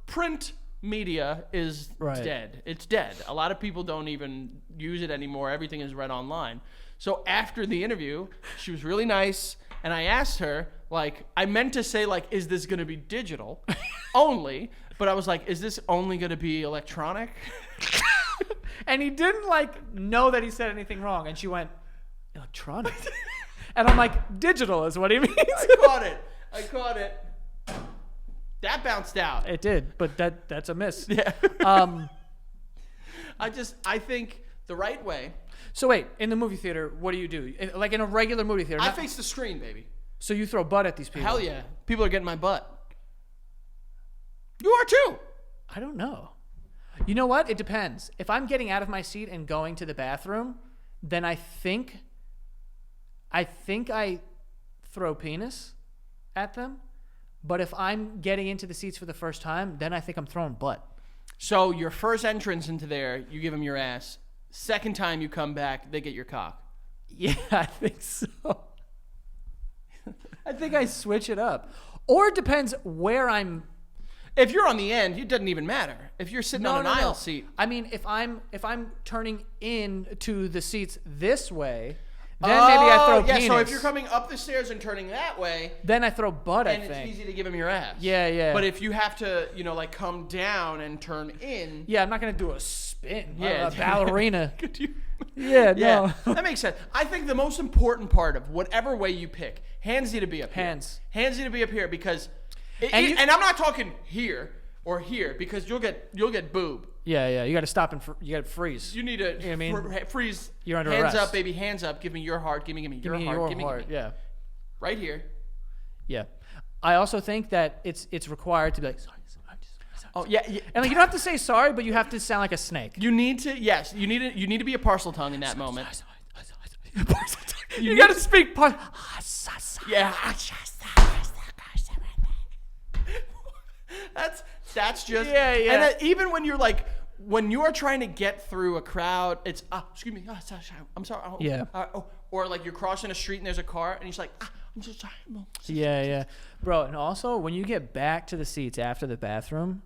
print media is dead. It's dead. A lot of people don't even use it anymore. Everything is read online. So after the interview, she was really nice, and I asked her, like, I meant to say, like, is this going to be digital only? But I was like, is this only going to be electronic? And he didn't, like, know that he said anything wrong. And she went, electronic? And I'm like, digital is what he means. I caught it. That bounced out. It did, but that's a miss. Yeah. I think the right way. So wait, in the movie theater, what do you do? Like in a regular movie theater? I face the screen, baby. So you throw butt at these people? Hell yeah. People are getting my butt. You are too. I don't know. You know what? It depends. If I'm getting out of my seat and going to the bathroom, then I think I throw penis at them. But if I'm getting into the seats for the first time, then I think I'm throwing butt. So your first entrance into there, you give them your ass. Second time you come back, they get your cock. Yeah, I think so. I think I switch it up. Or it depends where I'm. If you're on the end, it doesn't even matter. If you're sitting on an aisle seat. I mean, if I'm turning in to the seats this way, then maybe I throw penis. Yeah, so if you're coming up the stairs and turning that way, then I throw butt, and it's easy to give him your ass. Yeah, yeah. But if you have to, like come down and turn in. Yeah, I'm not going to do a spin. Yeah. A ballerina. Could you? Yeah, no. Yeah, that makes sense. I think the most important part of whatever way you pick, hands need to be up here. Hands need to be up here because, and I'm not talking here or here because you'll get boob. Yeah. You got to stop and you got to freeze. You need to freeze. You're under hands arrest. Up, baby. Hands up. Give me your heart. Give me your heart. Give me. Yeah. Right here. Yeah. I also think that it's required to be like, sorry. Oh yeah, and like you don't have to say sorry, but you have to sound like a snake. You need to, yes, you need to be a parcel tongue in that moment. Sorry. You got to speak parcel. Yeah. That's just yeah. And then even when you're like when you are trying to get through a crowd, it's excuse me, I'm sorry. Yeah. Or like you're crossing a street and there's a car and he's like I'm so sorry. Yeah, bro. And also when you get back to the seats after the bathroom,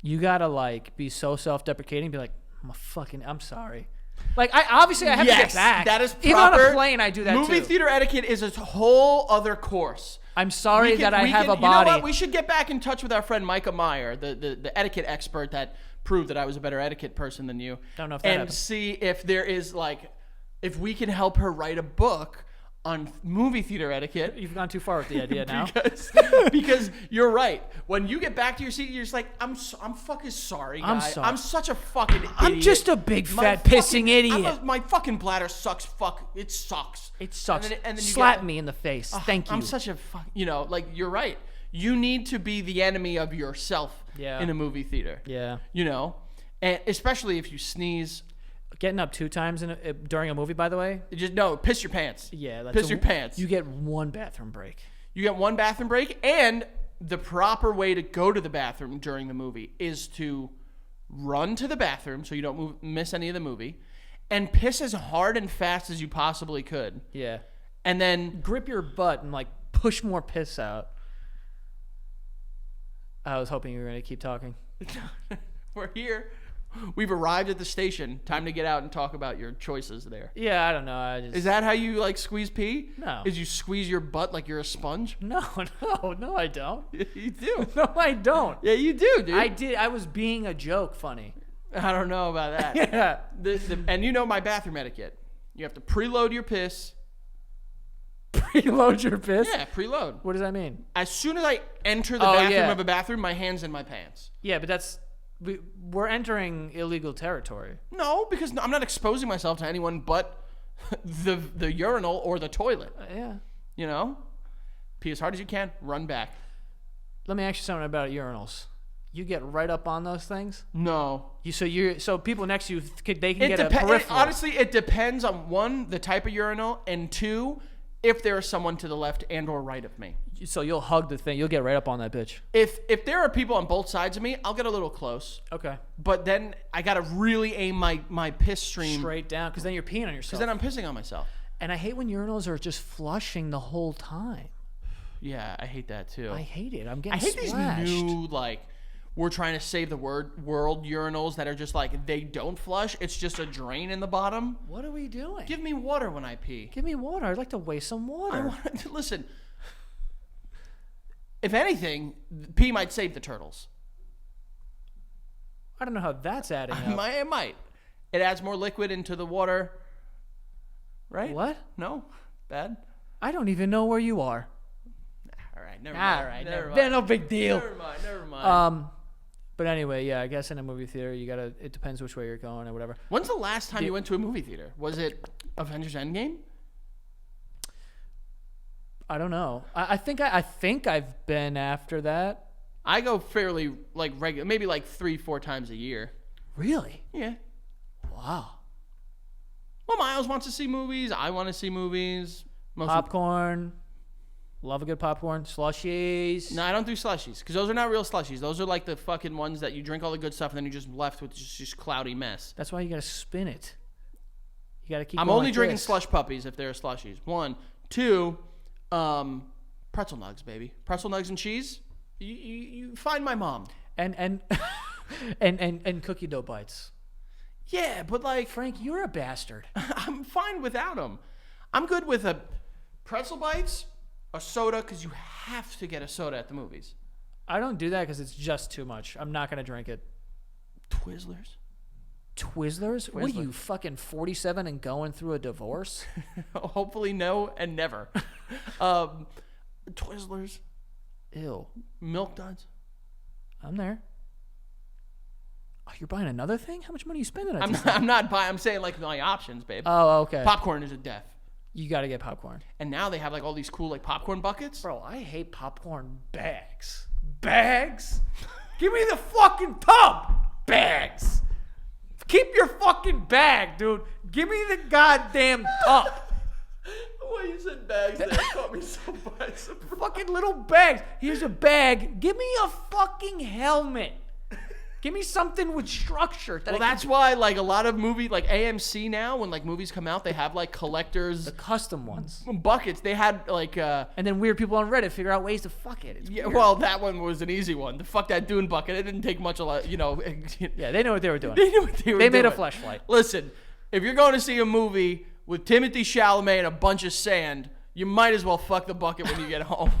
you gotta like be so self-deprecating, be like, I'm sorry. Like I have to get back. That is proper. Even on a plane, I do that Movie too. theater etiquette is a whole other course. I'm sorry that I have a body. You know what? We should get back in touch with our friend Micah Meyer, the etiquette expert that proved that I was a better etiquette person than you. Don't know if that and happened. See if there is if we can help her write a book on movie theater etiquette. You've gone too far with the idea now. because you're right. When you get back to your seat, you're just like, I'm fucking sorry, guy. I'm sorry. I'm such a fucking idiot. I'm just a big fat pissing idiot. My fucking bladder sucks. It sucks. It sucks. And then you slap me in the face. Thank you. I'm such a you're right. You need to be the enemy of yourself in a movie theater. Yeah. And especially if you sneeze. Getting up 2 times during a movie, by the way. Piss your pants. Yeah, piss your pants. You get 1 bathroom break. You get 1 bathroom break, and the proper way to go to the bathroom during the movie is to run to the bathroom so you don't miss any of the movie, and piss as hard and fast as you possibly could. Yeah. And then grip your butt and like push more piss out. I was hoping you were going to keep talking. We're here. We've arrived at the station. Time to get out and talk about your choices there. Yeah, I don't know. Is that how you like squeeze pee? No. Is you squeeze your butt like you're a sponge? No, I don't. You do. No, I don't. Yeah, you do, dude. I did. I was being a joke funny. I don't know about that. Yeah. And you know my bathroom etiquette. You have to preload your piss. Preload your piss? Yeah, preload. What does that mean? As soon as I enter the bathroom of a bathroom, my hand's in my pants. Yeah, but we're entering illegal territory. No, because I'm not exposing myself to anyone but the urinal or the toilet. Yeah. Pee as hard as you can, run back. Let me ask you something about urinals. You get right up on those things? No. So people next to you, they can get a peripheral. Honestly, it depends on 1, the type of urinal, and 2, if there is someone to the left and or right of me. So you'll hug the thing. You'll get right up on that bitch. If there are people on both sides of me, I'll get a little close. Okay. But then I got to really aim my piss stream straight down, because then you're peeing on yourself. Because then I'm pissing on myself. And I hate when urinals are just flushing the whole time. Yeah, I hate that too. I hate it. I'm getting I hate splashed. these new we're trying to save the world urinals that are just like they don't flush. It's just a drain in the bottom. What are we doing? Give me water when I pee. Give me water. I'd like to waste some water. Listen, if anything, pee might save the turtles. I don't know how that's adding up. It might. It adds more liquid into the water. Right? What? No? Bad? I don't even know where you are. All right, never mind. All right, never mind. mind. No big deal. Never mind. But anyway, yeah, I guess in a movie theater, it depends which way you're going or whatever. When's the last time you went to a movie theater? Was it Avengers Endgame? I don't know. I think I've been after that. I go fairly like regular, maybe like 3-4 times a year. Really? Yeah. Wow. Well, Miles wants to see movies. I want to see movies. Popcorn. Love a good popcorn. Slushies. No, I don't do slushies because those are not real slushies. Those are like the fucking ones that you drink all the good stuff and then you're just left with just cloudy mess. That's why you got to spin it. You got to keep I'm going only like drinking this. slush puppies if they're slushies. 1, 2, pretzel nugs, baby. Pretzel nugs and cheese. You find my mom. And cookie dough bites. Yeah, but like Frank, you're a bastard. I'm fine without them. I'm good with a pretzel bites, a soda, because you have to get a soda at the movies. I don't do that because it's just too much. I'm not gonna drink it. Twizzlers? Twizzlers? What are you, fucking 47 and going through a divorce? Hopefully no and never. Twizzlers. Ew. Milk Duds. I'm there. Oh, you're buying another thing? How much money are you spending on I'm not buying. I'm saying like my options, babe. Oh, okay. Popcorn is a death. You got to get popcorn. And now they have like all these cool like popcorn buckets. Bro, I hate popcorn bags. Bags? Give me the fucking tub. Bags. Keep your fucking bag, dude. Give me the goddamn tub. The way you said bags there caught me so by surprise. Fucking little bags. Here's a bag. Give me a fucking helmet. Give me something with structure. Well, that's why, like, a lot of movie, like AMC now, when like movies come out, they have like collectors, the custom ones, buckets. They had like, and then weird people on Reddit figure out ways to fuck it. It's yeah. weird. Well, that one was an easy one. The fuck that Dune bucket. It didn't take much. A lot, you know. Yeah, they know what they were doing. They knew what they were doing. They made a fleshlight. Listen, if you're going to see a movie with Timothée Chalamet and a bunch of sand, you might as well fuck the bucket when you get home.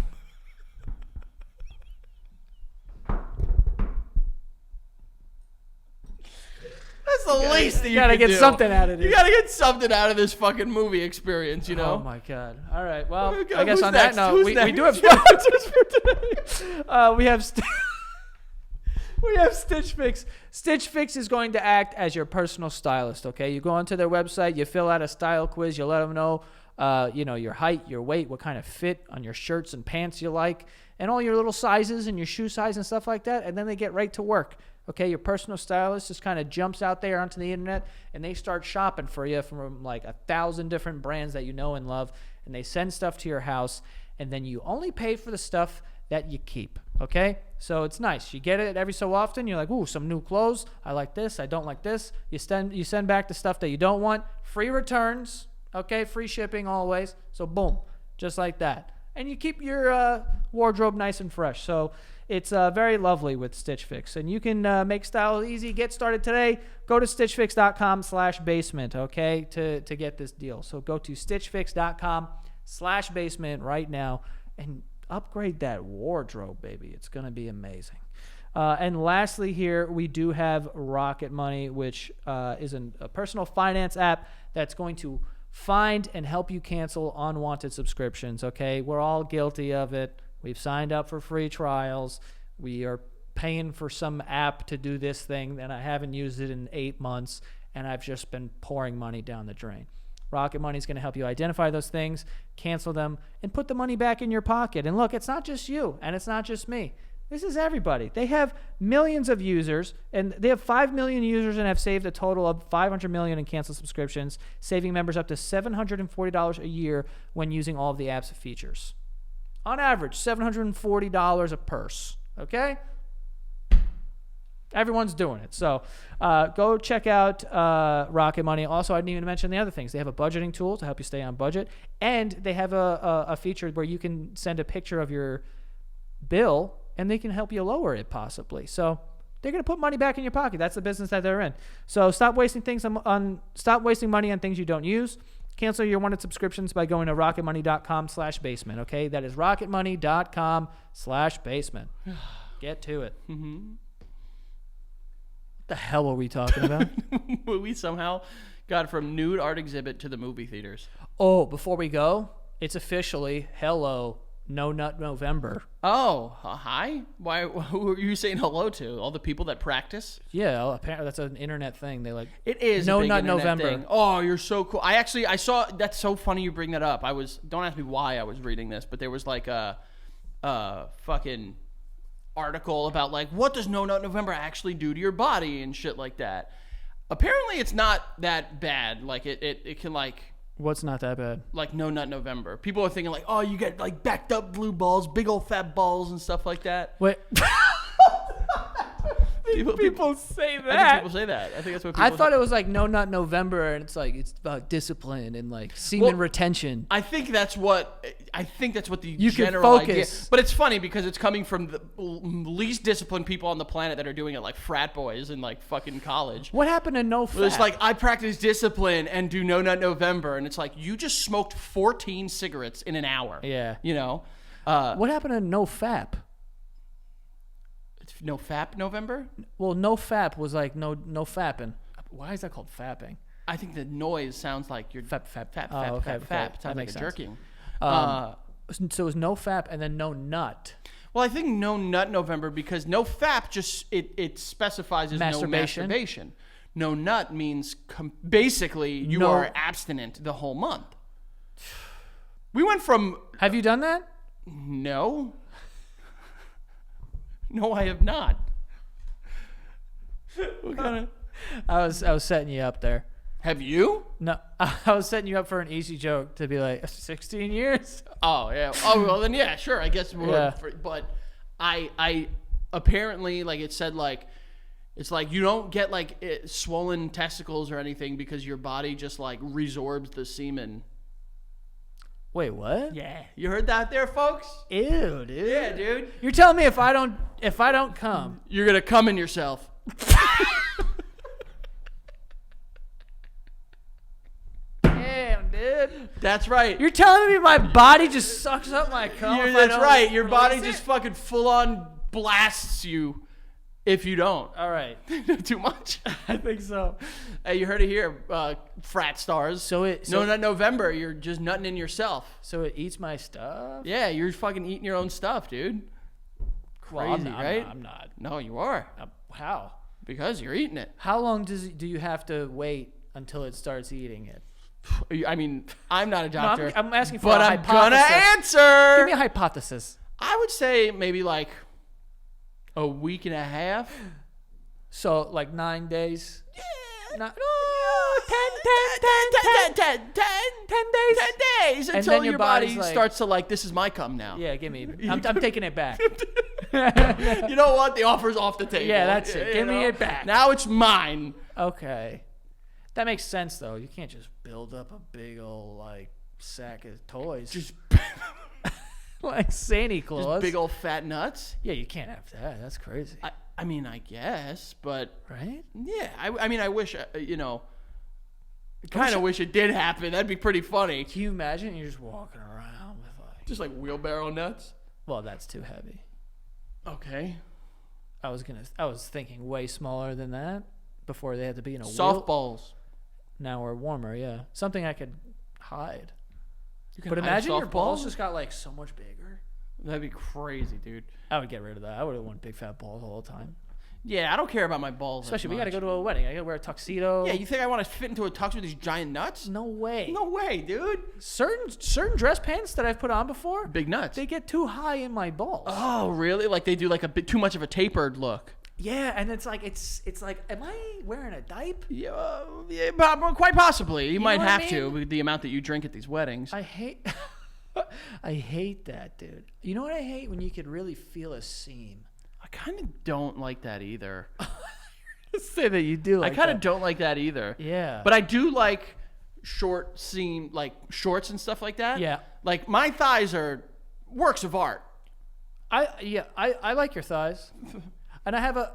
That's the least that you gotta can get do. something out of this. You gotta get something out of this fucking movie experience, you know? Oh my god! All right, well, Okay, I guess who's on next? that note, Who's we next? do have sponsors for today. We have we have Stitch Fix. Stitch Fix is going to act as your personal stylist. Okay, you go onto their website, you fill out a style quiz, you let them know, your height, your weight, what kind of fit on your shirts and pants you like, and all your little sizes and your shoe size and stuff like that, and then they get right to work. Okay, your personal stylist just kind of jumps out there onto the internet and they start shopping for you from like 1,000 different brands that you know and love, and they send stuff to your house, and then you only pay for the stuff that you keep. Okay, so it's nice. You get it every so often. You're like, ooh, some new clothes. I like this. I don't like this. You send back the stuff that you don't want. Free returns. Okay, free shipping always. So boom, just like that. And you keep your wardrobe nice and fresh. So it's very lovely with Stitch Fix. And you can make style easy. Get started today. Go to stitchfix.com/basement, okay, to get this deal. So go to stitchfix.com/basement right now and upgrade that wardrobe, baby. It's going to be amazing. And lastly here, we do have Rocket Money, which is a personal finance app that's going to find and help you cancel unwanted subscriptions, okay? We're all guilty of it. We've signed up for free trials. We are paying for some app to do this thing, and I haven't used it in 8 months, and I've just been pouring money down the drain. Rocket Money is going to help you identify those things, cancel them, and put the money back in your pocket. And look, it's not just you, and it's not just me. This is everybody. They have millions of users, and they have 5 million users and have saved a total of $500 million in canceled subscriptions, saving members up to $740 a year when using all of the app's features. On average, $740 a purse, okay? Everyone's doing it. So go check out Rocket Money. Also, I didn't even mention the other things. They have a budgeting tool to help you stay on budget, and they have a feature where you can send a picture of your bill and they can help you lower it possibly. So they're going to put money back in your pocket. That's the business that they're in. So stop wasting money on things you don't use. Cancel your wanted subscriptions by going to rocketmoney.com/basement. Okay, that is rocketmoney.com/basement. Get to it. Mm-hmm. What the hell were we talking about? We somehow got from nude art exhibit to the movie theaters. Oh, before we go, it's officially hello, No Nut November. Oh, hi. Why? Who are you saying hello to? All the people that practice? Yeah, apparently that's an internet thing. They like it is No a big Nut internet November. Thing. Oh, you're so cool. I saw. That's so funny you bring that up. Don't ask me why I was reading this, but there was like a fucking article about like what does No Nut November actually do to your body and shit like that. Apparently, it's not that bad. Like it can like. What's not that bad? Like No Nut November. People are thinking like, oh, you get like backed up blue balls, big old fat balls and stuff like that. Wait. People say that. I think people say that. I think that's what people I thought it was like No Nut November, and it's like it's about discipline and like semen retention. I think that's what the you general can focus. idea. But it's funny because it's coming from the least disciplined people on the planet that are doing it, like frat boys in like fucking college. What happened to No Fap? It's like I practice discipline and do No Nut November, and it's like you just smoked 14 cigarettes in an hour. Yeah. You know. What happened to No Fap? No Fap November? Well, No Fap was like no fapping. Why is that called fapping? I think the noise sounds like you're fap. Oh, okay. Fap. Sounds like a jerking. So it was No Fap and then No Nut. Well, I think No Nut November because No Fap just it specifies as no masturbation. No Nut means basically you are abstinent the whole month. We went from. Have you done that? No. No, I have not. What kind of? I was setting you up there. Have you? No, I was setting you up for an easy joke to be like 16 years. Oh yeah. Oh well, then yeah, sure. I guess. Yeah. But I apparently like it said like it's like you don't get like swollen testicles or anything because your body just like resorbs the semen. Wait, what? Yeah, you heard that there, folks? Ew, dude. Yeah, dude. You're telling me if I don't come, you're gonna come in yourself. Damn, dude. That's right. You're telling me my body just sucks up my cum? That's right. Your body just fucking full on blasts you if you don't. All right. Too much? I think so. Hey, you heard it here, frat stars. No Nut November. You're just nutting in yourself. So it eats my stuff? Yeah, you're fucking eating your own stuff, dude. Crazy, right? I'm not. No, you are. How? Because you're eating it. How long do you have to wait until it starts eating it? I mean, I'm not a doctor. No, I'm asking for but a I'm hypothesis. gonna answer. Give me a hypothesis. I would say maybe like a week and a half. So like 9 days? Yeah. 10 days. Until your body starts to like, this is my cum now. Yeah, give me. I'm taking it back. You know what? The offer's off the table. Yeah, that's it. Give me it back. Now it's mine. Okay. That makes sense, though. You can't just build up a big old, like, sack of toys. Just like Santa Claus. Just big old fat nuts? Yeah, you can't have that. That's crazy. I mean, I guess, but... Right? Yeah. I mean, I wish, kind of wish it did happen. That'd be pretty funny. Can you imagine you're just walking around with, like... Just like wheelbarrow nuts? Well, that's too heavy. Okay. I was thinking way smaller than that before they had to be in a softballs. Now we're warmer, yeah. Something I could hide. But imagine your balls just got like so much bigger. That'd be crazy, dude. I would get rid of that. I would have wanted big fat balls all the time. Yeah, I don't care about my balls. Especially we got to go to a wedding. I got to wear a tuxedo. Yeah, you think I want to fit into a tux with these giant nuts? No way. No way, dude. Certain dress pants that I've put on before, big nuts. They get too high in my balls. Oh, really? Like they do like a bit too much of a tapered look. Yeah, and it's like am I wearing a diaper? Yeah, quite possibly. You might have to with the amount that you drink at these weddings. I hate that, dude. You know what I hate? When you could really feel a seam. I kind of don't like that either. Say that you do. I kind of don't like that either. Yeah, but I do like short seam, like shorts and stuff like that. Yeah, like my thighs are works of art. I like your thighs, and I have a.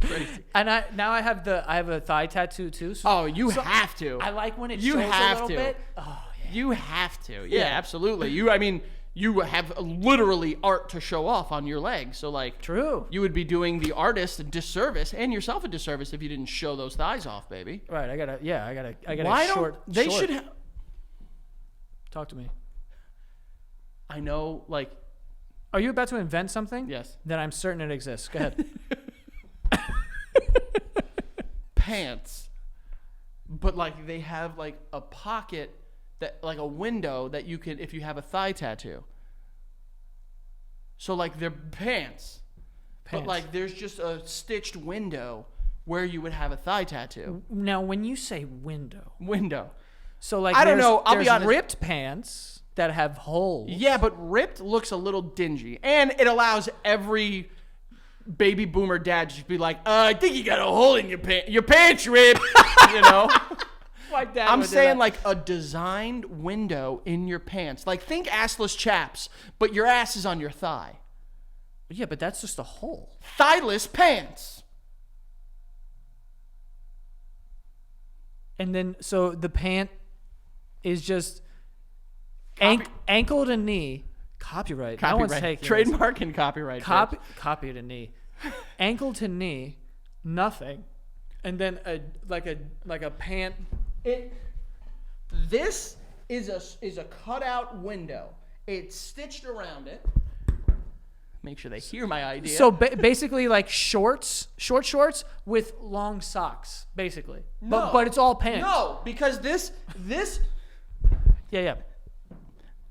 Crazy. And I have a thigh tattoo too. So, You have to. I like when it You shows have a little to. bit. Oh yeah. You have to. Yeah, absolutely. You have literally art to show off on your legs. So like, True. you would be doing the artist a disservice and yourself a disservice if you didn't show those thighs off, baby. Right. I gotta. Why short. don't they short. should? Talk to me. I know, like. Are you about to invent something? Yes. Then I'm certain it exists. Go ahead. Pants, but like they have like a pocket that like a window that you can if you have a thigh tattoo. So like they're pants. But like there's just a stitched window where you would have a thigh tattoo. Now, when you say window, so like I don't know. I'll be honest. Ripped pants that have holes. Yeah, but ripped looks a little dingy, and it allows every baby boomer dad just be like, I think you got a hole in your pants. Your pants ripped. You know. My dad I'm would do saying that. like a designed window in your pants. Like think assless chaps, but your ass is on your thigh. Yeah, but that's just a hole. Thighless pants. And then so the pant is just ankle to knee. Copyright. No one's taking this. Trademark and copyright. Copy to knee. Ankle to knee, nothing. And then a pant. This is a cutout window. It's stitched around it. Make sure they hear my idea. So basically like short shorts with long socks, basically. No. But it's all pants. No, because this Yeah.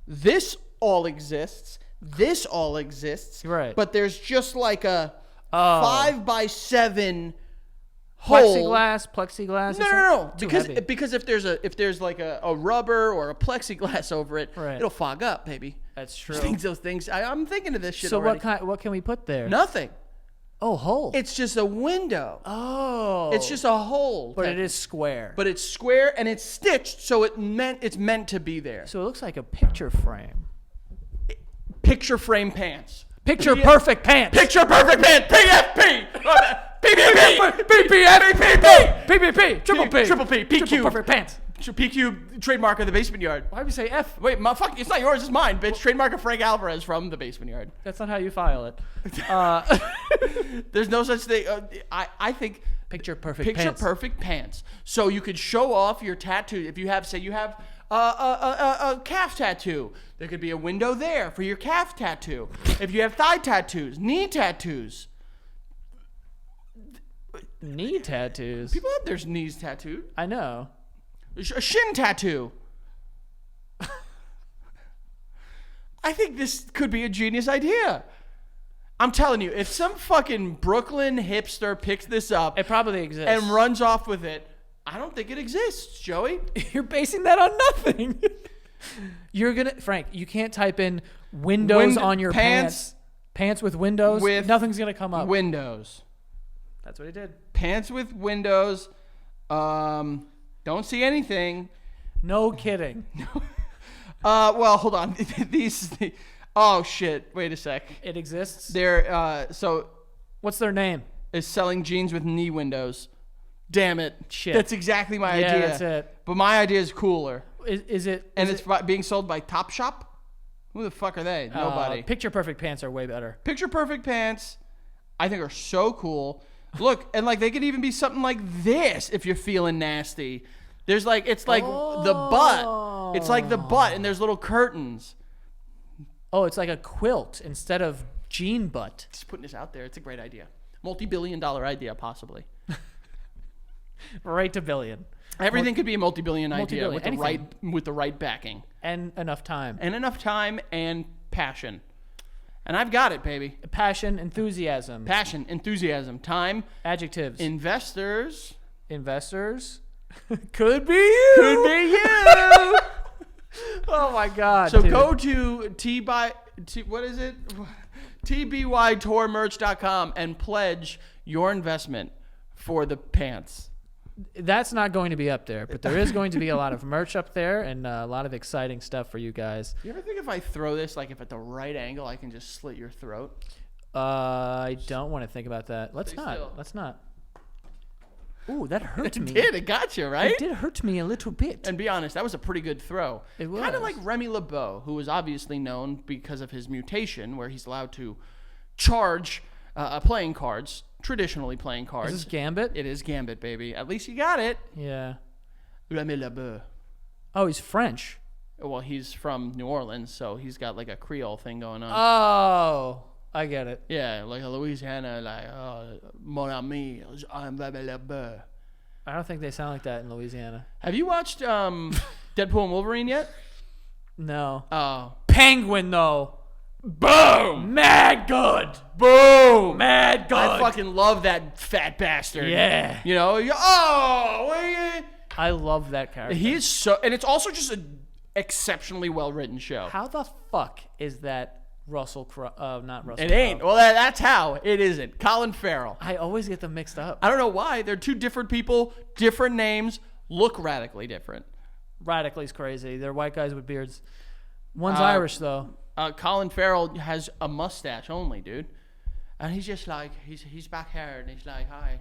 this all exists. This all exists. Right. But there's just like a 5x7 hole. Plexiglass. No. Too heavy. Because if there's like a rubber or a plexiglass over it, Right. it'll fog up, baby. That's true. Those things. I'm thinking of this shit So already. what can we put there? Nothing. Oh, hole. It's just a window. Oh. It's just a hole. But it is square. But it's square and it's stitched, so it's meant to be there. So it looks like a picture frame. Picture frame pants. Picture perfect pants. Picture perfect pants. PFP. PPP. PPP. Triple P. Triple P. PQ. Triple perfect pants. PQ trademark of the Basement Yard. Why would you say F? Wait, fuck, it's not yours, it's mine, bitch. Trademark of Frank Alvarez from the Basement Yard. That's not how you file it. There's no such thing. I think Picture perfect pants. So you could show off your tattoo. If you have, say, a calf tattoo, there could be a window there for your calf tattoo. If you have thigh tattoos, knee tattoos. Knee tattoos. People have their knees tattooed. I know. A shin tattoo. I think this could be a genius idea. I'm telling you, if some fucking Brooklyn hipster picks this up It probably exists. and runs off with it, I don't think it exists, Joey. You're basing that on nothing. Frank, you can't type in windows on your pants. Pants with windows. Nothing's going to come up. Windows. That's what he did. Pants with windows. Don't see anything. No kidding. Well, hold on. Oh shit! Wait a sec. It exists. They're so. What's their name? Is selling jeans with knee windows. Damn it! Shit. That's exactly my idea. Yeah, that's it. But my idea is cooler. Is it? And it's being sold by Topshop. Who the fuck are they? Nobody. Picture perfect pants are way better. Picture perfect pants, I think, are so cool. Look, and like they could even be something like this if you're feeling nasty. There's like the butt. It's like the butt, and there's little curtains. Oh, it's like a quilt instead of jean butt. Just putting this out there. It's a great idea. Multi-billion-dollar idea, possibly. Right to billion. Everything could be a multi-billion idea with anything. the right backing. And enough time. And passion. And I've got it, baby. Passion, enthusiasm. Passion, enthusiasm, time. Adjectives. Investors. Could be you. Oh my God. So dude. go to tbytourmerch.com and pledge your investment for the pants. That's not going to be up there, but there is going to be a lot of merch up there and a lot of exciting stuff for you guys. You ever think if I throw this, like if at the right angle, I can just slit your throat? I don't want to think about that. Let's not. Ooh, that hurt me. It got you, right? It did hurt me a little bit. And be honest, that was a pretty good throw. It was. Kind of like Remy LeBeau, who was obviously known because of his mutation, where he's allowed to charge playing cards, traditionally playing cards. Is this Gambit? It is Gambit, baby. At least you got it. Yeah. Remy LeBeau. Oh, he's French. Well, he's from New Orleans, so he's got like a Creole thing going on. Oh, I get it. Yeah, like a Louisiana, like, mon ami, I'm Remy LeBeau. I don't think they sound like that in Louisiana. Have you watched Deadpool and Wolverine yet? No. Oh. Penguin, though. Boom! Mad good. Boom! Mad good. I fucking love that fat bastard. Yeah. You know? I love that character. He is so... And it's also just an exceptionally well-written show. How the fuck is that Russell Crowe? Not Russell It Crowe. ain't. Well, that's how. It isn't. Colin Farrell. I always get them mixed up. I don't know why. They're two different people, different names, look radically different. Radically's crazy. They're white guys with beards. One's Irish, though. Colin Farrell has a mustache only, dude. And he's just like, he's back here and he's like, hi,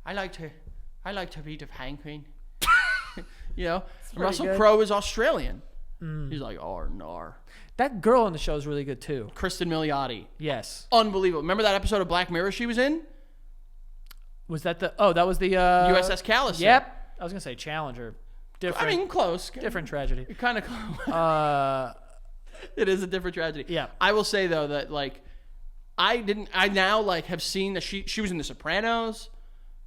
I like to be the penguin. You know? Russell Crowe is Australian. He's like, nar. That girl on the show is really good, too. Kristen Milioti. Yes. Unbelievable. Remember that episode of Black Mirror she was in? Was that the... Oh, that was the... USS Callister. Yep. I was going to say Challenger. Different. I mean, close. Different tragedy. Kind of close. It is a different tragedy. Yeah. I will say, though, that, like, I now, like, have seen that she was in The Sopranos.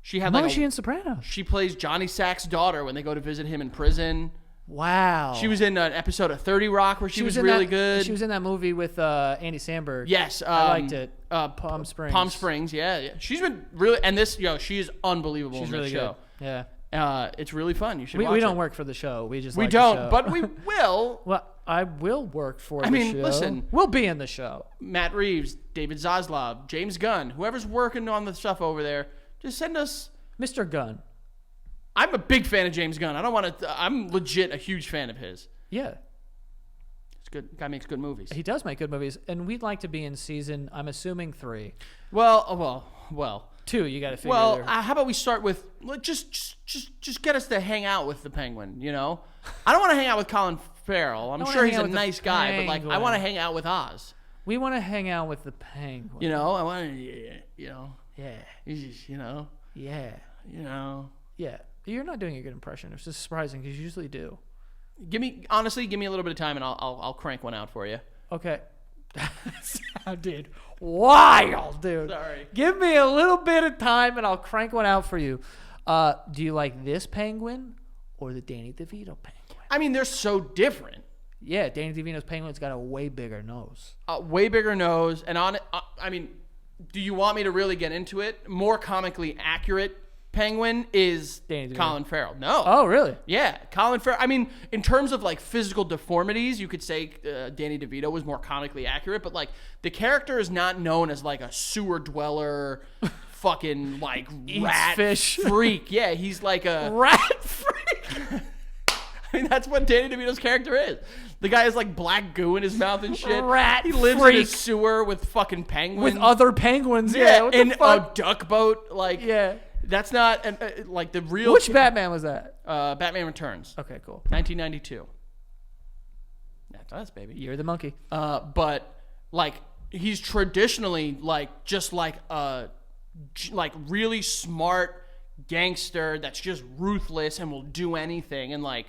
She had, like... Was she in Sopranos? She plays Johnny Sack's daughter when they go to visit him in prison. Wow. She was in an episode of 30 Rock where she was really good. She was in that movie with Andy Samberg. Yes. I liked it. Palm Springs. Palm Springs, yeah. She's been really... And this, she is unbelievable in this really show. Good. Yeah. It's really fun. You should watch it. We don't work for the show. We just We like don't, the show. but we will. Well, I will work for the show. I mean, listen. We'll be in the show. Matt Reeves, David Zaslav, James Gunn, whoever's working on the stuff over there, just send us... Mr. Gunn. I'm a big fan of James Gunn. I don't want to... I'm legit a huge fan of his. Yeah. It's good. Guy makes good movies. He does make good movies, and we'd like to be in season, I'm assuming 3. Well. 2, you got to figure. Well, how about we start with just get us to hang out with the Penguin, you know? I don't want to hang out with Colin Farrell. I'm sure he's a nice guy, but like I want to hang out with Oz. We want to hang out with the Penguin. You know, I want to, you know. Yeah. He's just, you know. Yeah. You know. Yeah. You're not doing a good impression. It's just surprising because you usually do. Give me a little bit of time and I'll crank one out for you. Okay. That sounded wild, dude. Sorry. Give me a little bit of time and I'll crank one out for you. Do you like this penguin or the Danny DeVito penguin? I mean, they're so different. Yeah, Danny DeVito's penguin's got a way bigger nose. Way bigger nose. And on it, I mean, do you want me to really get into it? More comically accurate penguin is Colin Farrell. No. Oh, really? Yeah, Colin Farrell. I mean, in terms of like physical deformities, you could say Danny DeVito was more comically accurate, but like the character is not known as like a sewer dweller, fucking like rat fish freak. Yeah, he's like a rat freak. I mean, that's what Danny DeVito's character is. The guy has like black goo in his mouth and shit. Rat He lives freak. in a sewer with fucking penguins. With other penguins, yeah, what in the fuck? a duck boat. Like, yeah. That's not like the real. Which Batman was that? Batman Returns. Okay, cool. 1992. That's us, baby. You're the monkey. But like he's traditionally like just like really smart gangster that's just ruthless and will do anything. And like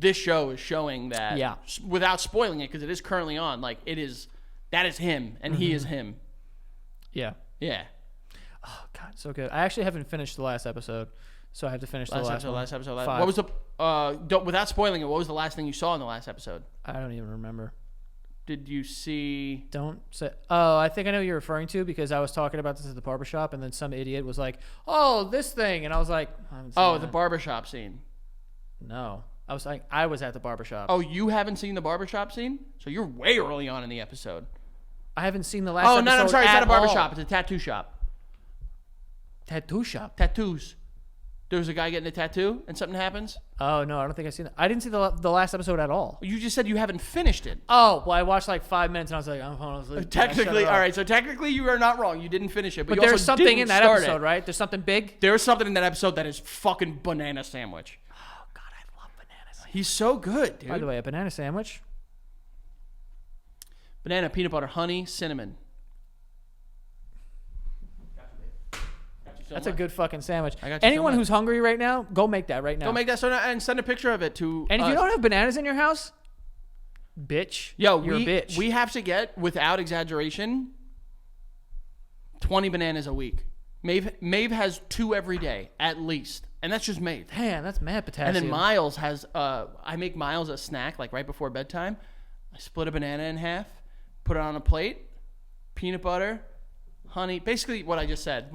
this show is showing that. Yeah. Without spoiling it, because it is currently on. Like that is him, and he is him. Yeah. Yeah. Oh God, so good. I actually haven't finished the last episode, so I have to finish the last episode. 5. What was the without spoiling it? What was the last thing you saw in the last episode? I don't even remember. Did you see? Don't say. Oh, I think I know what you're referring to because I was talking about this at the barbershop, and then some idiot was like, "Oh, this thing," and I was like, the barbershop scene." No, I was like, I was at the barbershop. Oh, you haven't seen the barbershop scene? So you're way early on in the episode. I haven't seen the last. Oh no, I'm sorry. It's not a barbershop. All. It's a tattoo shop. Tattoo shop. Tattoos. There's a guy getting a tattoo and something happens. Oh, no, I don't think I've seen that. I didn't see the last episode at all. You just said you haven't finished it. Oh, well, I watched like 5 minutes and I was like, I'm falling asleep. Technically, all right. So technically, you are not wrong. You didn't finish it. But you there's also something didn't in that start episode, it. right? There's something big? There's something in that episode that is fucking banana sandwich. Oh, God, I love banana sandwich. He's so good, dude. By the way, a banana sandwich? Banana, peanut butter, honey, cinnamon. That's a good fucking sandwich. I got you Anyone so much. who's hungry right now, go make that right now. Go make that and send a picture of it to And if us. you don't have bananas in your house, bitch, Yo, you're a bitch. we have to get, without exaggeration, 20 bananas a week. Maeve has 2 every day, at least. And that's just Maeve. Man, that's mad potassium. And then Miles has, I make Miles a snack, like right before bedtime. I split a banana in half, put it on a plate, peanut butter, honey, basically what I just said,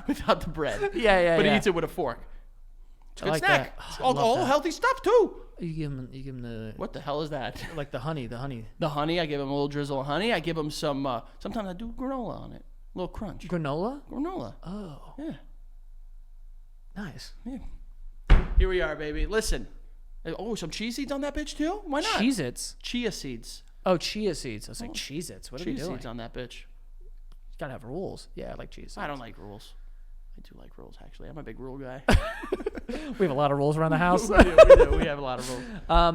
without the bread. Yeah. But he eats it with a fork. It's a good like snack. that. It's I love all that. healthy stuff too. You give him the What the hell is that? like the honey. The honey, I give him a little drizzle of honey. I give him some, sometimes I do granola on it. A little crunch. Granola? Granola. Oh, Yeah. nice. Yeah. Here we are, baby. Listen. Oh, some chia seeds on that bitch too? Why not? Cheez-Its. Chia seeds. Oh, chia seeds. I was like, Cheez-Its. What are we Chia doing? seeds on that bitch. You gotta have rules. Yeah, I like cheese. I don't like rules. I do like rules, actually. I'm a big rule guy. We have a lot of rules around the house. we do. We have a lot of rules.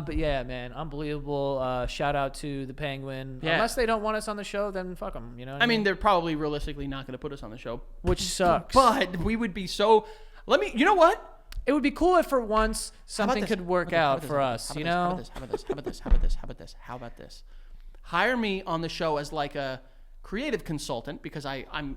But yeah, man, unbelievable. Shout out to the Penguin. Yeah. Unless they don't want us on the show, then fuck them. You know what I mean, they're probably realistically not going to put us on the show. which sucks. But we would be so... You know what? it would be cool if for once How about something this? could work How about out this? for How us. about You this? How know? about this? How about this? How about this? How about this? How about this? How about this? Hire me on the show as like a creative consultant because I'm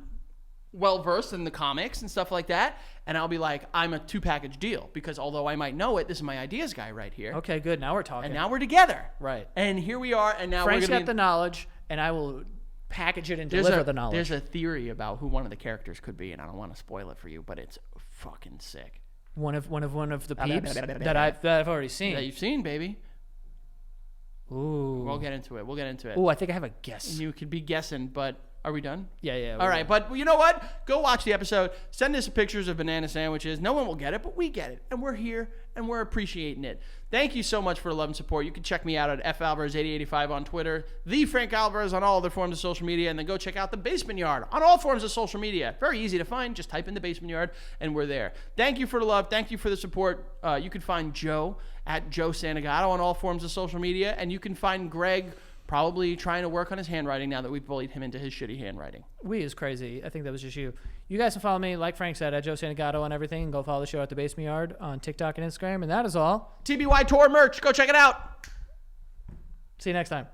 well versed in the comics and stuff like that, and I'll be like, I'm a 2-package deal because although I might know it, this is my ideas guy right here. Okay, good. Now we're talking. And now we're together. Right. And here we are, and now Frank's we're going got to the knowledge, and I will package it and deliver the knowledge. There's a theory about who one of the characters could be, and I don't want to spoil it for you, but it's fucking sick. One of the peeps that I've already seen. That you've seen, baby. Ooh. We'll get into it. Ooh, I think I have a guess. You could be guessing, but are we done? Yeah. All right, but you know what? Go watch the episode. Send us pictures of banana sandwiches. No one will get it, but we get it. And we're here, and we're appreciating it. Thank you so much for the love and support. You can check me out at FAlvarez8085 on Twitter, The Frank Alvarez on all other forms of social media, and then go check out The Basement Yard on all forms of social media. Very easy to find. Just type in The Basement Yard, and we're there. Thank you for the love. Thank you for the support. You can find Joe at Joe Santagato on all forms of social media, and you can find Greg probably trying to work on his handwriting now that we've bullied him into his shitty handwriting. We is crazy. I think that was just you. You guys can follow me, like Frank said, at Joe Santagato on everything, and go follow the show at The Basement Yard on TikTok and Instagram, and that is all. TBY Tour merch. Go check it out. See you next time.